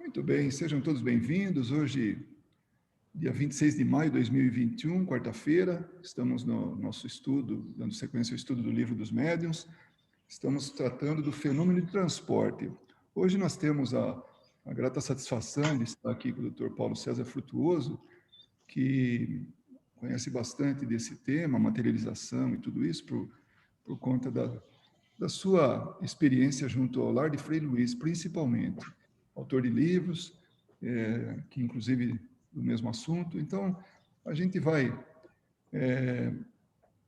Muito bem, sejam todos bem-vindos. Hoje, dia 26 de maio de 2021, quarta-feira, estamos no nosso estudo, dando sequência ao estudo do Livro dos Médiuns. Estamos tratando do fenômeno de transporte. Hoje nós temos a grata satisfação de estar aqui com o Dr. Paulo César Frutuoso, que conhece bastante desse tema, materialização e tudo isso, por conta da sua experiência junto ao Lar de Frei Luís, principalmente. Autor de livros, que inclusive do mesmo assunto. Então, a gente vai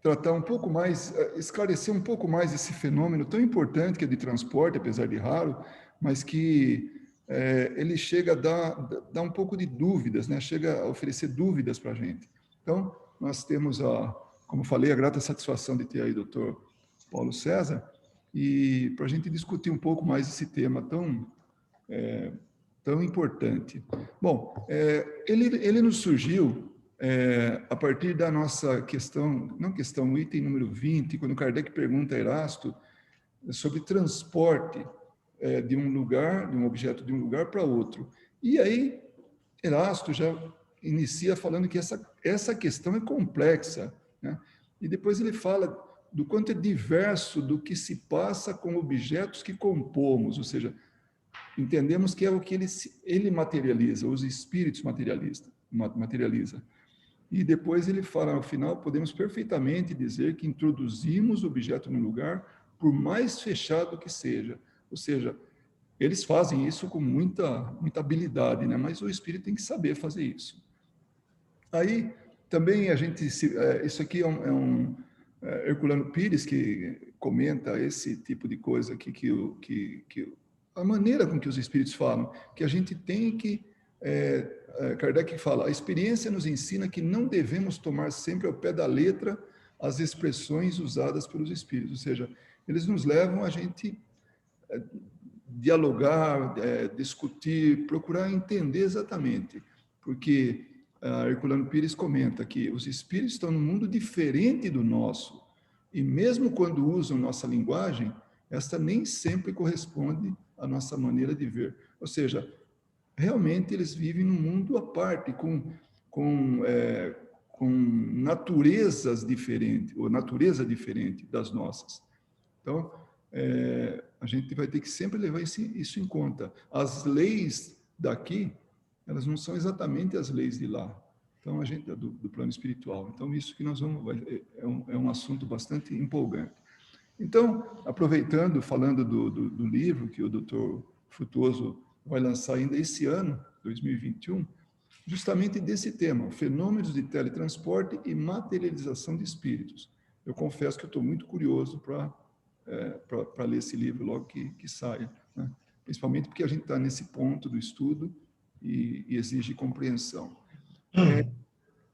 tratar um pouco mais, esclarecer um pouco mais esse fenômeno tão importante que é de transporte, apesar de raro, mas que ele chega a dar um pouco de dúvidas, né? Chega a oferecer dúvidas para a gente. Então, nós temos, como falei, a grata satisfação de ter aí o Dr. Paulo César, e para a gente discutir um pouco mais esse tema tão importante. Bom, ele nos surgiu a partir da nossa questão, não questão, item número 20, quando Kardec pergunta a Erasto sobre transporte de um lugar, de um objeto de um lugar para outro. E aí, Erasto já inicia falando que essa questão é complexa, né? E depois ele fala do quanto é diverso do que se passa com objetos que compomos, ou seja, entendemos que é o que ele materializa, os espíritos materializa. E depois ele fala, no final, podemos perfeitamente dizer que introduzimos o objeto no lugar, por mais fechado que seja. Ou seja, eles fazem isso com muita habilidade, né? Mas o espírito tem que saber fazer isso. Aí, também a gente... isso aqui é um Herculano Pires que comenta esse tipo de coisa aqui, que a maneira com que os espíritos falam, que a gente tem que... Kardec fala, a experiência nos ensina que não devemos tomar sempre ao pé da letra as expressões usadas pelos espíritos, ou seja, eles nos levam a gente dialogar, discutir, procurar entender exatamente, porque Herculano Pires comenta que os espíritos estão num mundo diferente do nosso, e mesmo quando usam nossa linguagem, esta nem sempre corresponde à nossa maneira de ver. Ou seja, realmente eles vivem num mundo à parte, com naturezas diferentes, ou natureza diferente das nossas. Então, a gente vai ter que sempre levar isso em conta. As leis daqui, elas não são exatamente as leis de lá. Então, a gente do plano espiritual. Então, isso que nós vamos... É um assunto bastante empolgante. Então, aproveitando, falando do livro que o Dr. Frutuoso vai lançar ainda esse ano, 2021, justamente desse tema, fenômenos de teletransporte e materialização de espíritos. Eu confesso que eu estou muito curioso para ler esse livro logo que saia, né? Principalmente porque a gente está nesse ponto do estudo e exige compreensão.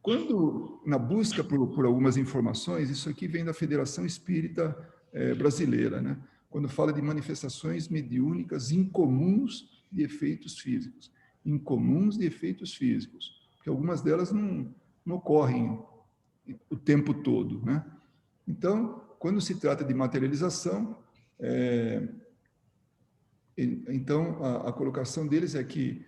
Quando, na busca por algumas informações, isso aqui vem da Federação Espírita Brasileira, né? Quando fala de manifestações mediúnicas incomuns de efeitos físicos. Incomuns de efeitos físicos, porque algumas delas não ocorrem o tempo todo, né? Então, quando se trata de materialização, então a colocação deles é que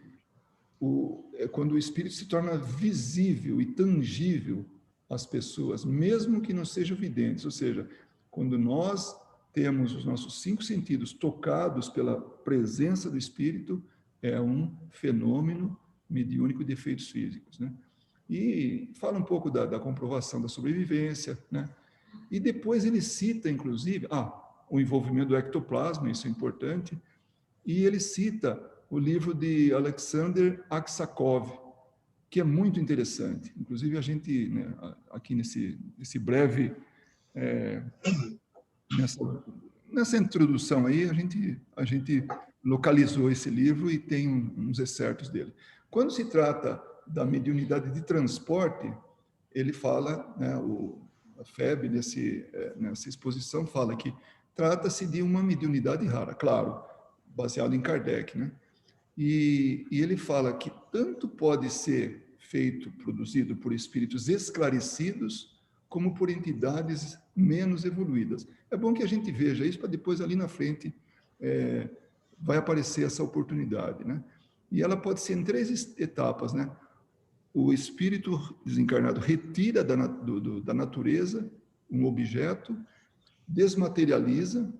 quando o espírito se torna visível e tangível às pessoas, mesmo que não sejam videntes, ou seja, quando nós temos os nossos 5 sentidos tocados pela presença do espírito, é um fenômeno mediúnico de efeitos físicos, né? E fala um pouco da comprovação da sobrevivência, né? E depois ele cita, inclusive, o envolvimento do ectoplasma, isso é importante, e ele cita o livro de Alexander Aksakov, que é muito interessante. Inclusive, a gente, né, aqui nesse breve... Nessa introdução aí, a gente localizou esse livro e tem uns excertos dele. Quando se trata da mediunidade de transporte, ele fala, né, a FEB, nessa exposição, fala que trata-se de uma mediunidade rara, claro, baseado em Kardec, né? E ele fala que tanto pode ser produzido por espíritos esclarecidos, como por entidades menos evoluídas. É bom que a gente veja isso, para depois, ali na frente, vai aparecer essa oportunidade, né? e ela pode ser em 3 etapas, né? O espírito desencarnado retira da natureza um objeto, desmaterializa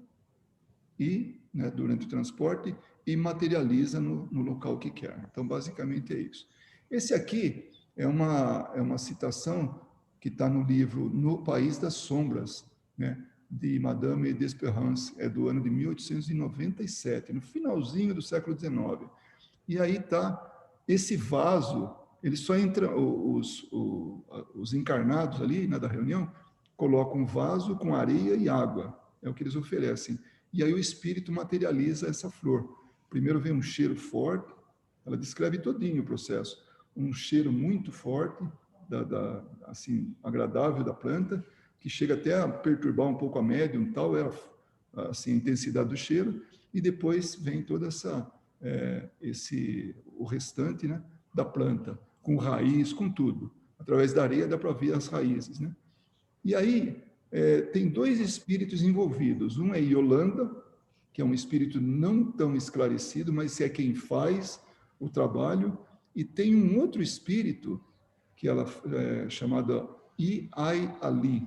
e, né, durante o transporte, e materializa no local que quer. Então, basicamente é isso. Esse aqui é uma citação que está no livro No País das Sombras, né, de Madame d'Espérance, é do ano de 1897, no finalzinho do século XIX. E aí está esse vaso, ele só entra, os encarnados ali, né, da reunião, colocam um vaso com areia e água, é o que eles oferecem. E aí o espírito materializa essa flor. Primeiro vem um cheiro forte, ela descreve todinho o processo, um cheiro muito forte, assim, agradável da planta, que chega até a perturbar um pouco a médium, tal é assim, a intensidade do cheiro, e depois vem toda o restante, né, da planta, com raiz, com tudo. Através da areia dá para ver as raízes, né? E aí tem 2 espíritos envolvidos. Um é Yolanda, que é um espírito não tão esclarecido, mas é quem faz o trabalho, e tem um outro espírito que ela é chamada Iai Ali.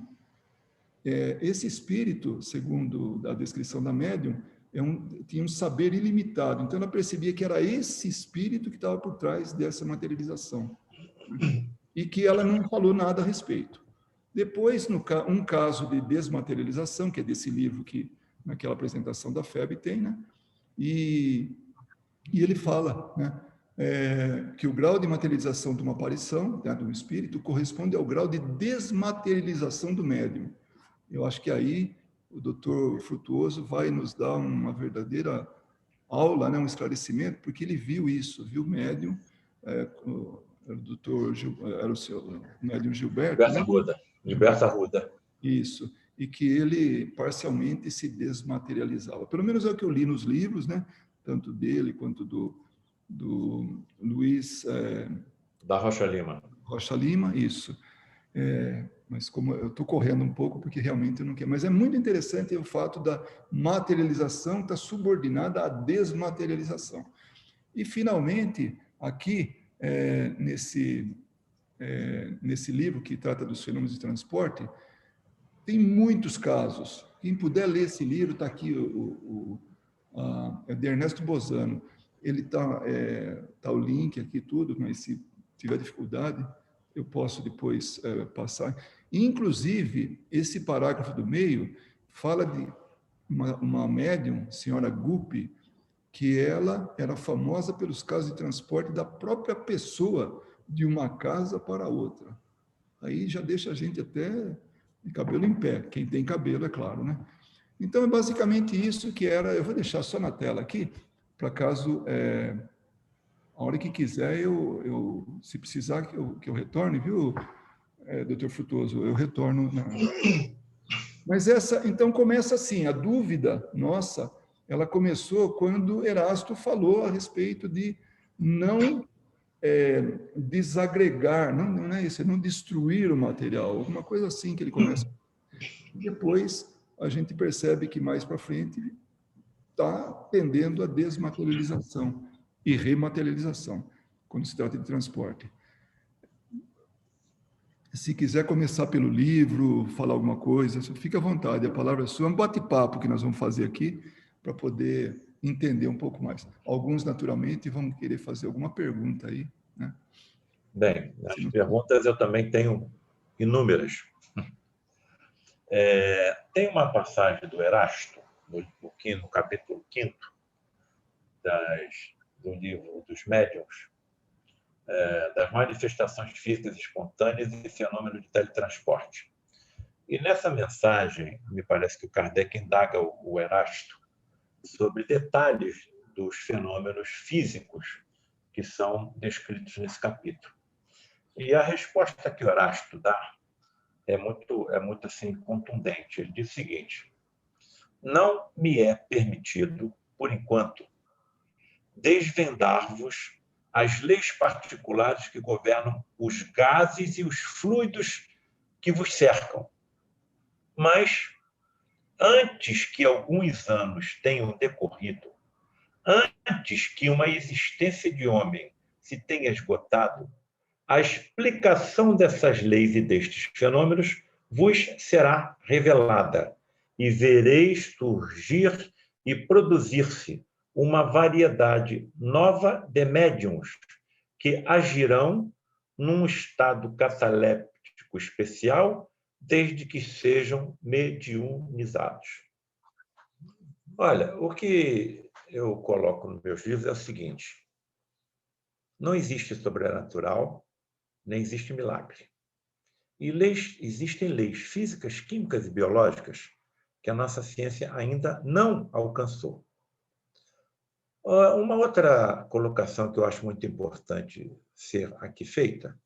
Esse espírito, segundo a descrição da médium, tinha um saber ilimitado. Então, ela percebia que era esse espírito que estava por trás dessa materialização. E que ela não falou nada a respeito. Depois, um caso de desmaterialização, que é desse livro que, naquela apresentação da FEB, tem, né? E ele fala, né, que o grau de materialização de uma aparição, né, de um espírito, corresponde ao grau de desmaterialização do médium. Eu acho que aí o doutor Frutuoso vai nos dar uma verdadeira aula, né, um esclarecimento, porque ele viu isso, viu o médium, o doutor era o seu médium Gilberto, Gilberto né? Arruda. Gilberto Arruda. Isso, e que ele parcialmente se desmaterializava. Pelo menos é o que eu li nos livros, né? Tanto dele quanto do Luiz Da Rocha Lima. Rocha Lima, isso. Mas como eu estou correndo um pouco, porque realmente eu não quero. Mas é muito interessante o fato da materialização estar subordinada à desmaterialização. E, finalmente, aqui, nesse livro que trata dos fenômenos de transporte, tem muitos casos. Quem puder ler esse livro, está aqui, é de Ernesto Bozano. Ele tá o link aqui, tudo, mas se tiver dificuldade, eu posso depois passar. Inclusive, esse parágrafo do meio fala de uma médium, senhora Guppy, que ela era famosa pelos casos de transporte da própria pessoa de uma casa para outra. Aí já deixa a gente até de cabelo em pé, quem tem cabelo, é claro, né? Então, é basicamente isso que era. Eu vou deixar só na tela aqui, para caso, a hora que quiser, se precisar que eu retorne, viu, doutor Frutuoso? Eu retorno. Mas então começa assim, a dúvida nossa, ela começou quando Erasto falou a respeito de não desagregar, não é isso, é não destruir o material, alguma coisa assim que ele começa. Depois a gente percebe que mais para frente está tendendo a desmaterialização e rematerialização, quando se trata de transporte. Se quiser começar pelo livro, falar alguma coisa, fique à vontade, a palavra é sua. É um bate-papo que nós vamos fazer aqui para poder entender um pouco mais. Alguns, naturalmente, vão querer fazer alguma pergunta aí, né? Bem, as perguntas eu também tenho inúmeras. Tem uma passagem do Erasto, no capítulo 5º do livro dos Médiuns, das manifestações físicas espontâneas e fenômeno de teletransporte. E nessa mensagem, me parece que o Kardec indaga o Erasto sobre detalhes dos fenômenos físicos que são descritos nesse capítulo. E a resposta que o Erasto dá é muito assim, contundente. Ele diz o seguinte: não me é permitido, por enquanto, desvendar-vos as leis particulares que governam os gases e os fluidos que vos cercam. Mas, antes que alguns anos tenham decorrido, Antes que uma existência de homem se tenha esgotado, a explicação dessas leis e destes fenômenos vos será revelada, e vereis surgir e produzir-se uma variedade nova de médiuns que agirão num estado cataléptico especial, desde que sejam mediunizados. Olha, o que eu coloco nos meus livros é o seguinte: não existe sobrenatural, nem existe milagre. E existem leis físicas, químicas e biológicas que a nossa ciência ainda não alcançou. Uma outra colocação que eu acho muito importante ser aqui feita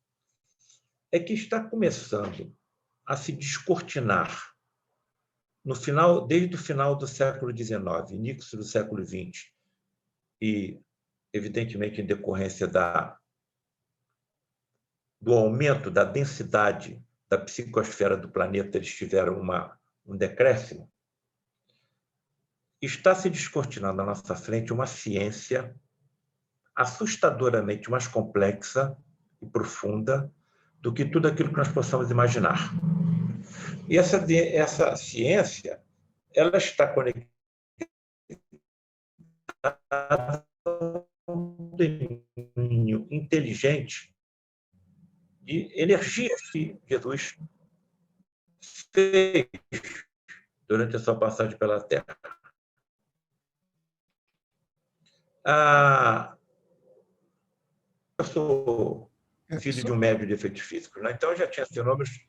é que está começando a se descortinar desde o final do século XIX, início do século XX, e, evidentemente, em decorrência do aumento da densidade da psicosfera do planeta, eles tiveram um decréscimo, está se descortinando à nossa frente uma ciência assustadoramente mais complexa e profunda do que tudo aquilo que nós possamos imaginar. E essa ciência, ela está conectada ao domínio inteligente de energias que Jesus fez durante a sua passagem pela Terra. Eu sou filho de um médium de efeitos físicos, né? Então eu já tinha fenômenos.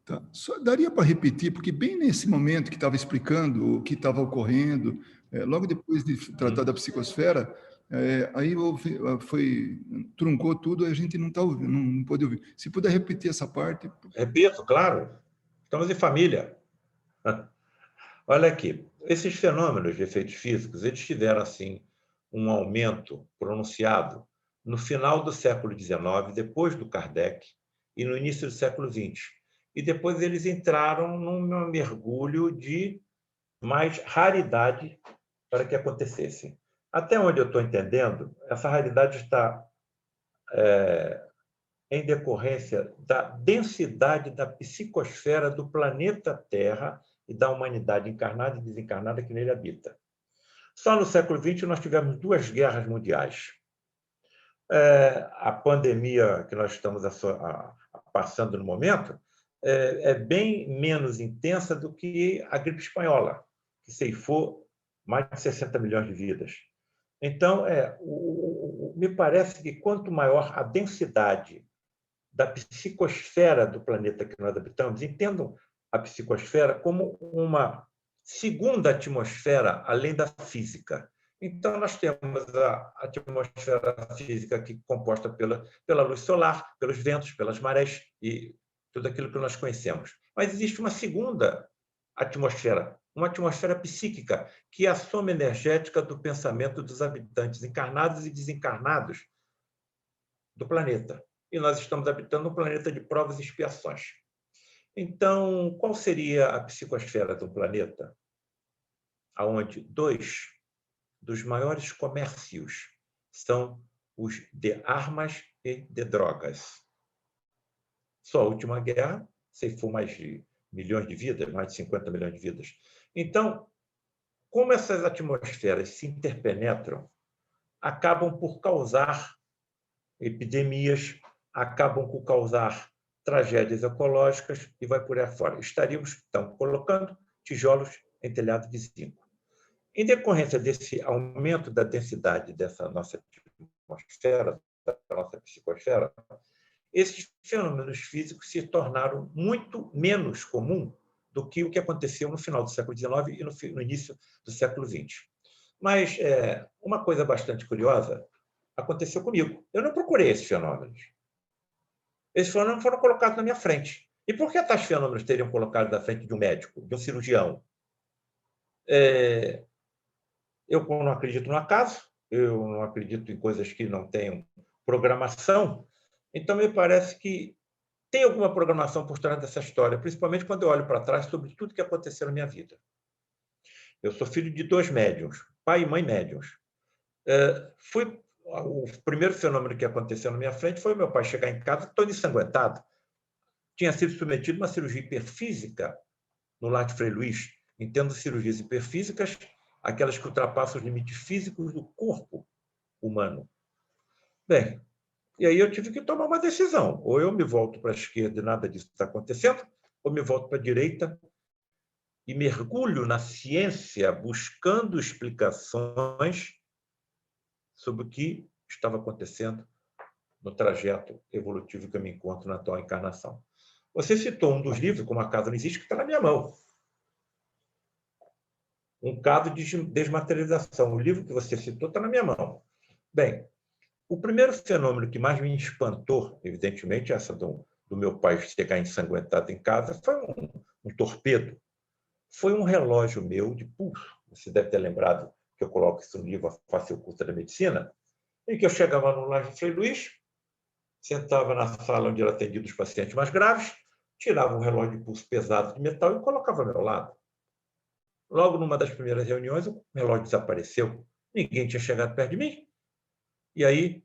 Tá. Só daria para repetir, porque bem nesse momento que estava explicando o que estava ocorrendo, logo depois de tratar da psicosfera, aí truncou tudo e a gente não está ouvindo, não pôde ouvir. Se puder repetir essa parte. Repito, claro. Estamos em família. Olha aqui, esses fenômenos de efeitos físicos, eles tiveram, assim, um aumento pronunciado no final do século XIX, depois do Kardec, e no início do século XX. E depois eles entraram num mergulho de mais raridade para que acontecesse. Até onde eu estou entendendo, essa raridade está em decorrência da densidade da psicosfera do planeta Terra e da humanidade encarnada e desencarnada que nele habita. Só no século XX nós tivemos 2 guerras mundiais. A pandemia que nós estamos passando no momento é bem menos intensa do que a gripe espanhola, que ceifou mais de 60 milhões de vidas. Então, me parece que quanto maior a densidade da psicosfera do planeta que nós habitamos, entendam a psicosfera como uma segunda atmosfera além da física. Então, nós temos a atmosfera física que é composta pela luz solar, pelos ventos, pelas marés e tudo aquilo que nós conhecemos. Mas existe uma segunda atmosfera, uma atmosfera psíquica, que é a soma energética do pensamento dos habitantes encarnados e desencarnados do planeta. E nós estamos habitando um planeta de provas e expiações. Então, qual seria a psicosfera do planeta? Onde 2 dos maiores comércios são os de armas e de drogas. Só a última guerra ceifou mais de milhões de vidas, mais de 50 milhões de vidas. Então, como essas atmosferas se interpenetram, acabam por causar epidemias, acabam por causar tragédias ecológicas e vai por aí fora. Estaríamos, então, colocando tijolos em telhado de zinco. Em decorrência desse aumento da densidade dessa nossa atmosfera, da nossa psicosfera, esses fenômenos físicos se tornaram muito menos comum do que o que aconteceu no final do século XIX e no início do século XX. Mas uma coisa bastante curiosa aconteceu comigo. Eu não procurei esses fenômenos. Esses fenômenos foram colocados na minha frente. E por que tais fenômenos teriam colocado na frente de um médico, de um cirurgião? Eu não acredito no acaso, eu não acredito em coisas que não tenham programação, então me parece que tem alguma programação por trás dessa história, principalmente quando eu olho para trás sobre tudo que aconteceu na minha vida. Eu sou filho de 2 médiuns, pai e mãe médiuns. O primeiro fenômeno que aconteceu na minha frente foi o meu pai chegar em casa todo ensanguentado. Tinha sido submetido a uma cirurgia hiperfísica no lar de Frei Luís. Entendo cirurgias hiperfísicas, aquelas que ultrapassam os limites físicos do corpo humano. Bem, e aí eu tive que tomar uma decisão. Ou eu me volto para a esquerda e nada disso está acontecendo, ou me volto para a direita e mergulho na ciência buscando explicações sobre o que estava acontecendo no trajeto evolutivo que eu me encontro na atual encarnação. Você citou um dos livros, Como a Casa Não Existe, que está na minha mão. Um caso de desmaterialização. O livro que você citou está na minha mão. Bem, o primeiro fenômeno que mais me espantou, evidentemente, essa do meu pai chegar ensanguentado em casa, foi um torpedo. Foi um relógio meu de pulso. Você deve ter lembrado que eu coloco isso no livro A Face Oculta da Medicina, em que eu chegava no lar de Frei Luís, sentava na sala onde era atendido os pacientes mais graves, tirava um relógio de pulso pesado de metal e colocava ao meu lado. Logo, numa das primeiras reuniões, o relógio desapareceu. Ninguém tinha chegado perto de mim. E aí,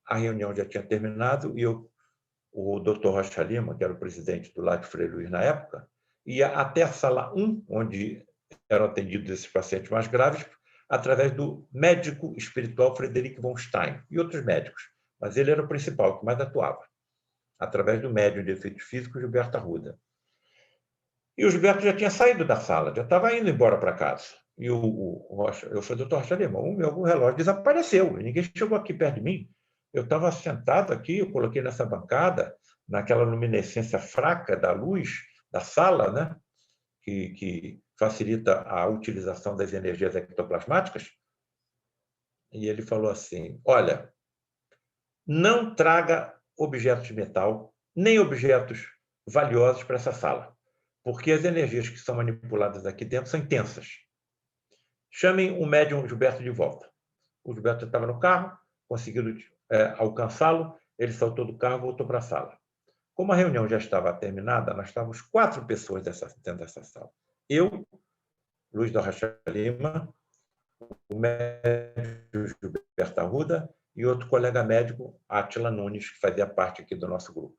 a reunião já tinha terminado e o Dr. Rocha Lima, que era o presidente do lar de Frei Luís na época, ia até a sala 1, onde eram atendidos esses pacientes mais graves, através do médico espiritual Frederic von Stein e outros médicos. Mas ele era o principal, que mais atuava, através do médium de efeitos físicos, Gilberto Arruda. E o Gilberto já tinha saído da sala, já estava indo embora para casa. E eu falei, doutor Rocha Lima, o meu relógio desapareceu, ninguém chegou aqui perto de mim. Eu estava sentado aqui, eu coloquei nessa bancada, naquela luminescência fraca da luz da sala, né, que facilita a utilização das energias ectoplasmáticas. E ele falou assim, olha, não traga objetos de metal, nem objetos valiosos para essa sala, porque as energias que são manipuladas aqui dentro são intensas. Chamem o médium Gilberto de volta. O Gilberto estava no carro, conseguiu alcançá-lo, ele saltou do carro e voltou para a sala. Como a reunião já estava terminada, nós estávamos 4 pessoas dentro dessa sala. Eu, Luiz da Rocha Lima, o médico Gilberto Arruda e outro colega médico, Átila Nunes, que fazia parte aqui do nosso grupo.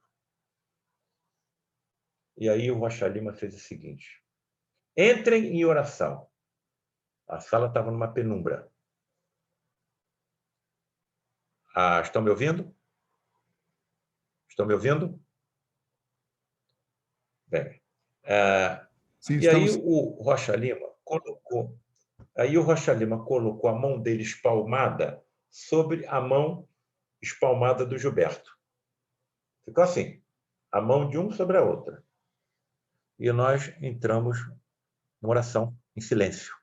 E aí o Rocha Lima fez o seguinte, entrem em oração. A sala estava numa penumbra. Estão me ouvindo? Estão me ouvindo? Bem, Sim, e aí o Rocha Lima colocou a mão dele espalmada sobre a mão espalmada do Gilberto. Ficou assim, a mão de um sobre a outra. E nós entramos numa oração em silêncio.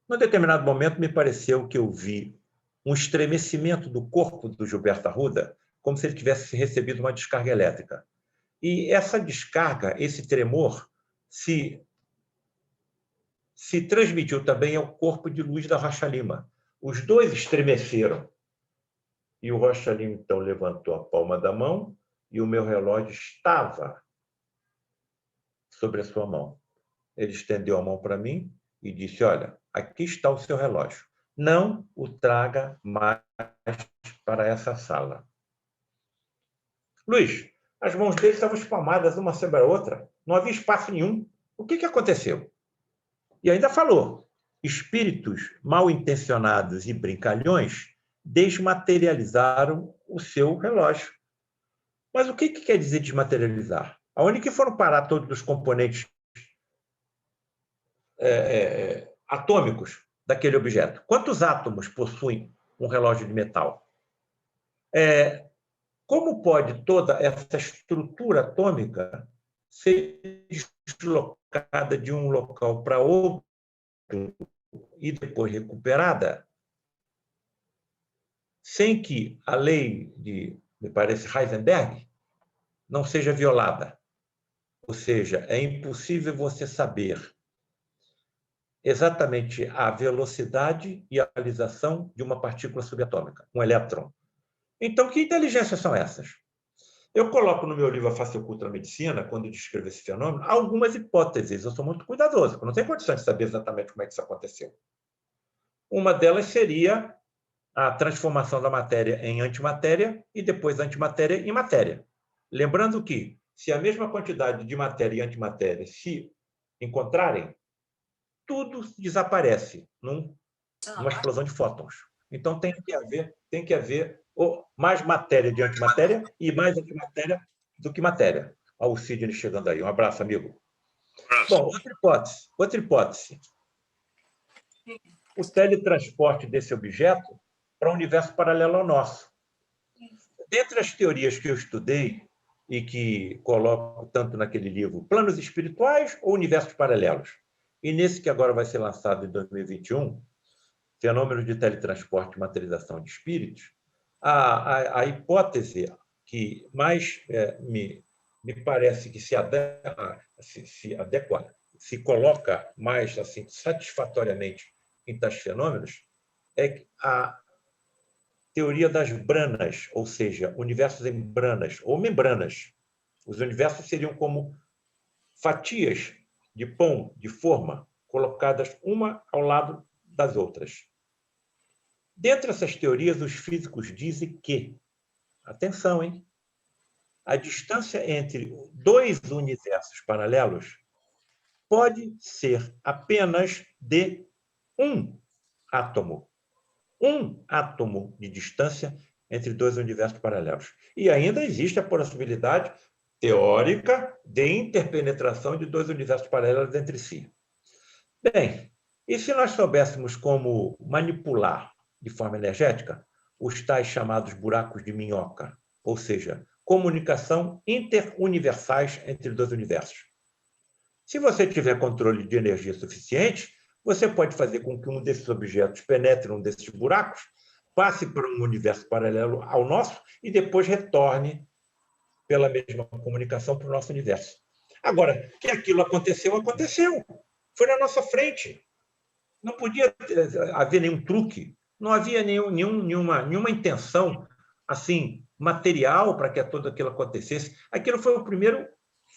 Num determinado momento, me pareceu que eu vi um estremecimento do corpo do Gilberto Arruda, como se ele tivesse recebido uma descarga elétrica. E essa descarga, esse tremor, se transmitiu também ao corpo de Luiz da Rocha Lima. Os dois estremeceram. E o Rocha Lima, então, levantou a palma da mão e o meu relógio estava sobre a sua mão. Ele estendeu a mão para mim e disse, olha, aqui está o seu relógio. Não o traga mais para essa sala. Luiz, as mãos dele estavam espalmadas uma sobre a outra. Não havia espaço nenhum. O que aconteceu? E ainda falou, espíritos mal intencionados e brincalhões desmaterializaram o seu relógio. Mas o que quer dizer desmaterializar? Aonde que foram parar todos os componentes atômicos daquele objeto? Quantos átomos possuem um relógio de metal? Como pode toda essa estrutura atômica ser deslocada de um local para outro e depois recuperada sem que a lei de, me parece, Heisenberg não seja violada? Ou seja, é impossível você saber exatamente a velocidade e a realização de uma partícula subatômica, um elétron. Então, que inteligências são essas? Eu coloco no meu livro A Face Oculta da Medicina, quando eu descrevo esse fenômeno, algumas hipóteses. Eu sou muito cuidadoso, porque não tenho condições de saber exatamente como é que isso aconteceu. Uma delas seria a transformação da matéria em antimatéria e depois antimatéria em matéria. Lembrando que, se a mesma quantidade de matéria e antimatéria se encontrarem, tudo desaparece numa explosão de fótons. Então, tem que haver mais matéria de antimatéria e mais antimatéria do que matéria. Olha o Sidney chegando aí. Um abraço, amigo. Bom, outra hipótese. O teletransporte desse objeto para um universo paralelo ao nosso. Dentre as teorias que eu estudei e que coloco tanto naquele livro, Planos Espirituais ou Universos Paralelos, e nesse que agora vai ser lançado em 2021, Fenômenos de Teletransporte e Materialização de Espíritos, a hipótese que mais me parece que se adequa, se coloca mais assim, satisfatoriamente em tais fenômenos, é a teoria das branas, ou seja, universos em branas ou membranas. Os universos seriam como fatias de pão, de forma, colocadas uma ao lado das outras. Dentre essas teorias, os físicos dizem que, atenção, hein? A distância entre dois universos paralelos pode ser apenas de um átomo. Um átomo de distância entre dois universos paralelos. E ainda existe a possibilidade teórica de interpenetração de dois universos paralelos entre si. Bem, e se nós soubéssemos como manipular de forma energética os tais chamados buracos de minhoca, ou seja, comunicação interuniversais entre dois universos? Se você tiver controle de energia suficiente, você pode fazer com que um desses objetos penetre um desses buracos, passe para um universo paralelo ao nosso e depois retorne pela mesma comunicação para o nosso universo. Agora, que aquilo aconteceu, aconteceu. Foi na nossa frente. Não podia haver nenhum truque, não havia nenhuma intenção assim material para que tudo aquilo acontecesse. Aquilo foi o primeiro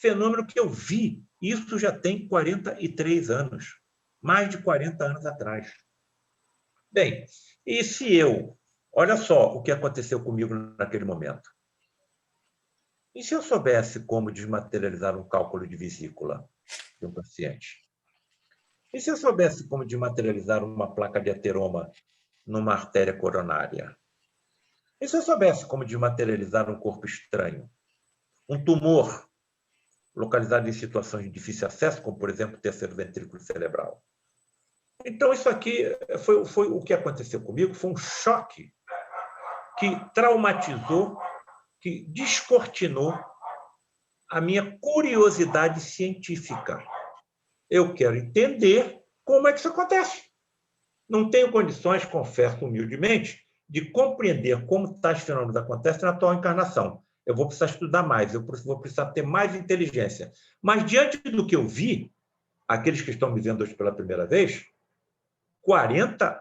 fenômeno que eu vi. Isso já tem 43 anos, mais de 40 anos atrás. Bem, e se eu... Olha só o que aconteceu comigo naquele momento. E se eu soubesse como desmaterializar um cálculo de vesícula de um paciente? E se eu soubesse como desmaterializar uma placa de ateroma numa artéria coronária? E se eu soubesse como desmaterializar um corpo estranho? Um tumor localizado em situações de difícil acesso, como, por exemplo, o terceiro ventrículo cerebral. Então, isso aqui foi o que aconteceu comigo, foi um choque que traumatizou, que descortinou a minha curiosidade científica. Eu quero entender como é que isso acontece. Não tenho condições, confesso humildemente, de compreender como tais fenômenos acontecem na atual encarnação. Eu vou precisar estudar mais, eu vou precisar ter mais inteligência. Mas, diante do que eu vi, aqueles que estão me vendo hoje pela primeira vez,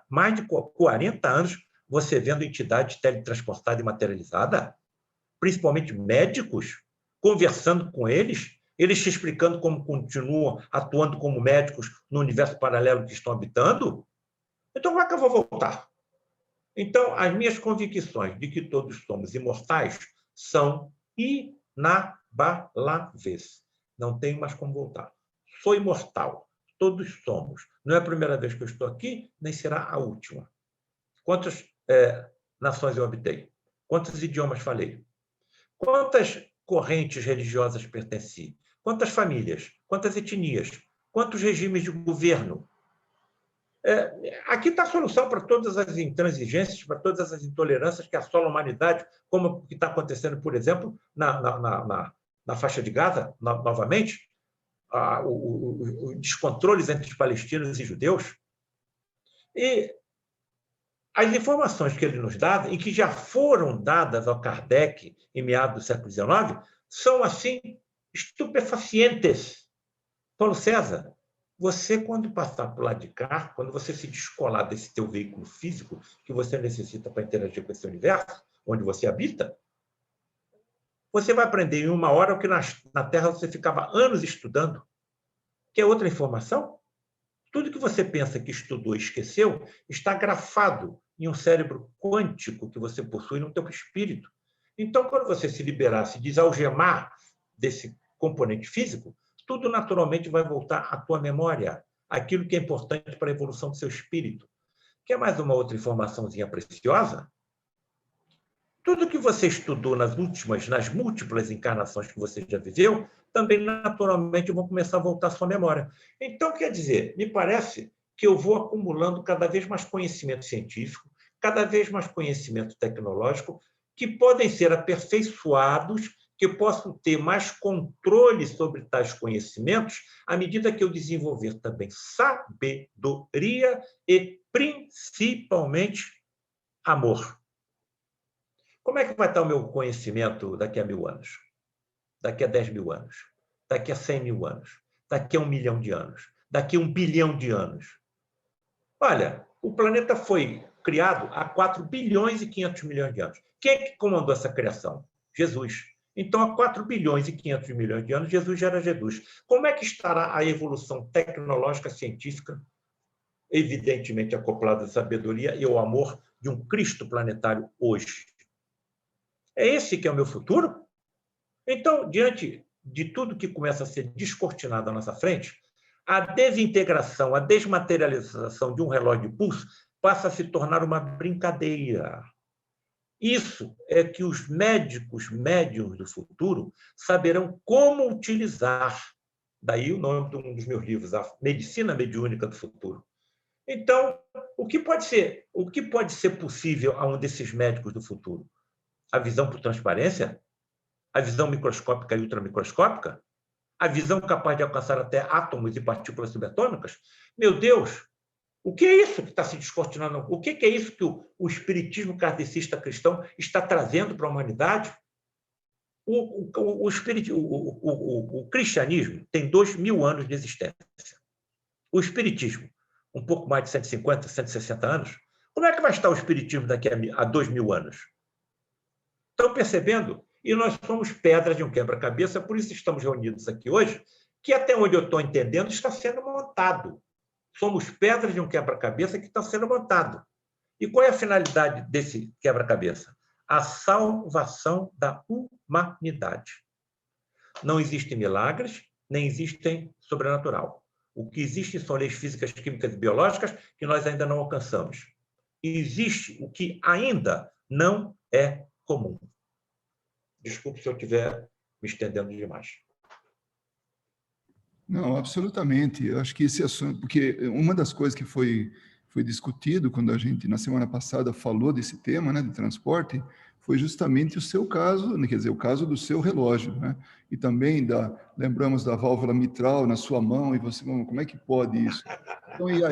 mais de 40 anos você vendo entidade teletransportada e materializada, principalmente médicos, conversando com eles te explicando como continuam atuando como médicos no universo paralelo que estão habitando. Então, como é que eu vou voltar? Então, as minhas convicções de que todos somos imortais são inabaláveis. Não tenho mais como voltar. Sou imortal. Todos somos. Não é a primeira vez que eu estou aqui, nem será a última. Quantas nações eu habitei? Quantos idiomas falei? Quantas correntes religiosas pertenci? Quantas famílias? Quantas etnias? Quantos regimes de governo? Aqui está a solução para todas as intransigências, para todas as intolerâncias que assolam a humanidade, como o que está acontecendo, por exemplo, na faixa de Gaza, novamente, os descontroles entre os palestinos e judeus. E as informações que ele nos dá, e que já foram dadas ao Kardec em meados do século XIX, são, assim, estupefacientes. Paulo César, você, quando passar por lá de cá, quando você se descolar desse teu veículo físico que você necessita para interagir com esse universo, onde você habita, você vai aprender em uma hora o que na Terra você ficava anos estudando. Quer outra informação? Tudo que você pensa que estudou e esqueceu está grafado em um cérebro quântico que você possui no teu espírito. Então, quando você se liberar, se desalgemar desse componente físico, tudo naturalmente vai voltar à tua memória, aquilo que é importante para a evolução do seu espírito. Quer mais uma outra informaçãozinha preciosa? Tudo que você estudou nas múltiplas encarnações que você já viveu, também naturalmente vão começar a voltar à sua memória. Então, quer dizer, me parece que eu vou acumulando cada vez mais conhecimento científico, cada vez mais conhecimento tecnológico, que podem ser aperfeiçoados, que eu posso ter mais controle sobre tais conhecimentos à medida que eu desenvolver também sabedoria e, principalmente, amor. Como é que vai estar o meu conhecimento daqui a 1000 anos? Daqui a 10.000 anos? Daqui a 100.000 anos? Daqui a 1 milhão de anos? Daqui a 1 bilhão de anos? Olha, o planeta foi criado há 4 bilhões e 500 milhões de anos. Quem é que comandou essa criação? Jesus. Então, há 4 bilhões e 500 milhões de anos, Jesus já era Jesus. Como é que estará a evolução tecnológica, científica, evidentemente acoplada à sabedoria e ao amor de um Cristo planetário hoje? É esse que é o meu futuro? Então, diante de tudo que começa a ser descortinado à nossa frente, a desintegração, a desmaterialização de um relógio de pulso passa a se tornar uma brincadeira. Isso é que os médicos médiuns do futuro saberão como utilizar. Daí o nome de um dos meus livros, A Medicina Mediúnica do Futuro. Então, o que pode ser possível a um desses médicos do futuro? A visão por transparência? A visão microscópica e ultramicroscópica? A visão capaz de alcançar até átomos e partículas subatômicas? Meu Deus, o que é isso que está se descortinando? O que é isso que o espiritismo kardecista cristão está trazendo para a humanidade? O cristianismo tem 2.000 anos de existência. O espiritismo, um pouco mais de 150, 160 anos. Como é que vai estar o espiritismo daqui a 2.000 anos? Estão percebendo? E nós somos pedras de um quebra-cabeça, por isso estamos reunidos aqui hoje, que até onde eu estou entendendo está sendo montado. Somos pedras de um quebra-cabeça que está sendo montado. E qual é a finalidade desse quebra-cabeça? A salvação da humanidade. Não existem milagres, nem existem sobrenatural. O que existe são leis físicas, químicas e biológicas que nós ainda não alcançamos. E existe o que ainda não é comum. Desculpe se eu estiver me estendendo demais. Não, absolutamente. Eu acho que esse assunto, porque uma das coisas que foi discutido quando a gente, na semana passada, falou desse tema, né, de transporte, foi justamente o seu caso, né, quer dizer, o caso do seu relógio, né? E também lembramos da válvula mitral na sua mão, e você, como é que pode isso? Então, e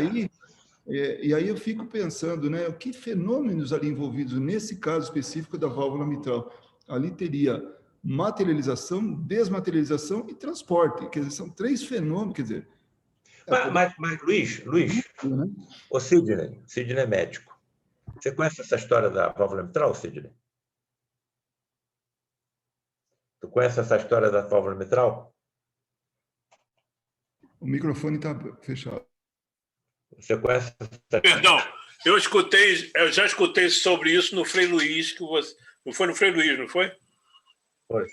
aí eu fico pensando, né, que fenômenos ali envolvidos nesse caso específico da válvula mitral? Ali teria materialização, desmaterialização e transporte, quer dizer, são 3 fenômenos, quer dizer... Mas Luiz, né? o Sidney é médico. Você conhece essa história da válvula mitral, Sidney? Tu conhece essa história da válvula mitral? O microfone está fechado. Você conhece essa... Perdão, eu já escutei sobre isso no Frei Luiz, que você... Não foi no Frei Luiz, não foi?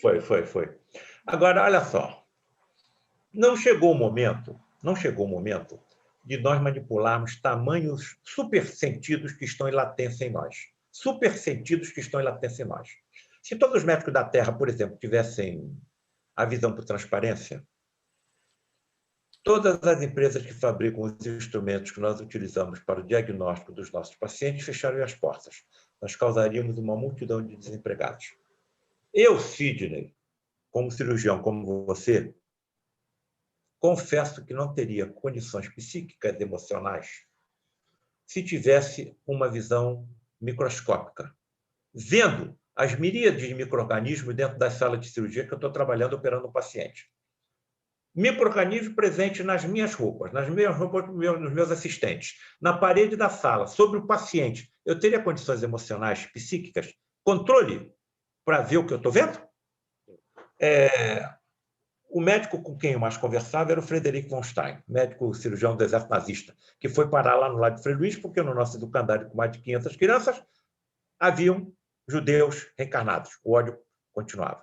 Foi. Agora, olha só. Não chegou o momento de nós manipularmos tamanhos supersentidos que estão em latência em nós. Supersentidos que estão em latência em nós. Se todos os médicos da Terra, por exemplo, tivessem a visão por transparência, todas as empresas que fabricam os instrumentos que nós utilizamos para o diagnóstico dos nossos pacientes fechariam as portas. Nós causaríamos uma multidão de desempregados. Eu, Sidney, como cirurgião, como você, confesso que não teria condições psíquicas e emocionais se tivesse uma visão microscópica, vendo as miríades de micro-organismos dentro da sala de cirurgia que eu estou trabalhando, operando o paciente. Micro-organismos presentes nas minhas roupas, nos meus assistentes, na parede da sala, sobre o paciente. Eu teria condições emocionais, psíquicas, controle para ver o que eu estou vendo? O médico com quem eu mais conversava era o Frederic von Stein, médico cirurgião do exército nazista, que foi parar lá no lado de Frei Luís, porque no nosso educandário, com mais de 500 crianças, haviam judeus reencarnados. O ódio continuava.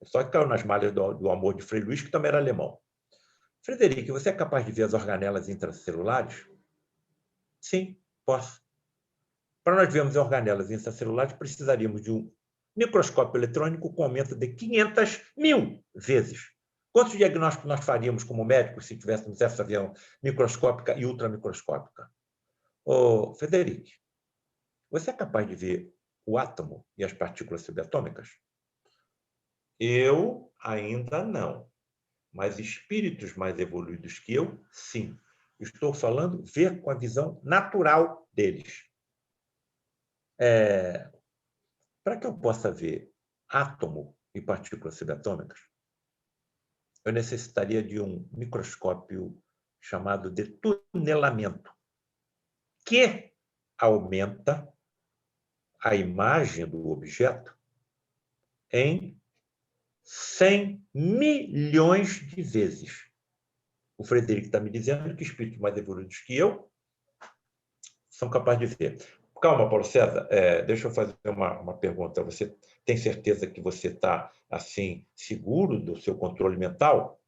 Só que caiu nas malhas do amor de Frei Luís, que também era alemão. Frederic, você é capaz de ver as organelas intracelulares? Sim, posso. Para nós vermos organelas intracelulares, precisaríamos de um microscópio eletrônico com aumento de 500.000 vezes. Quantos diagnósticos nós faríamos como médicos se tivéssemos essa visão microscópica e ultramicroscópica? Ô, Frederic, você é capaz de ver o átomo e as partículas subatômicas? Eu ainda não, mas espíritos mais evoluídos que eu, sim. Estou falando ver com a visão natural deles. Para que eu possa ver átomo e partículas subatômicas, eu necessitaria de um microscópio chamado de tunelamento, que aumenta a imagem do objeto em 100 milhões de vezes. O Frederic está me dizendo que espíritos mais evoluídos que eu são capazes de ver. Calma, Paulo César, deixa eu fazer uma pergunta. Você tem certeza que você está, assim, seguro do seu controle mental?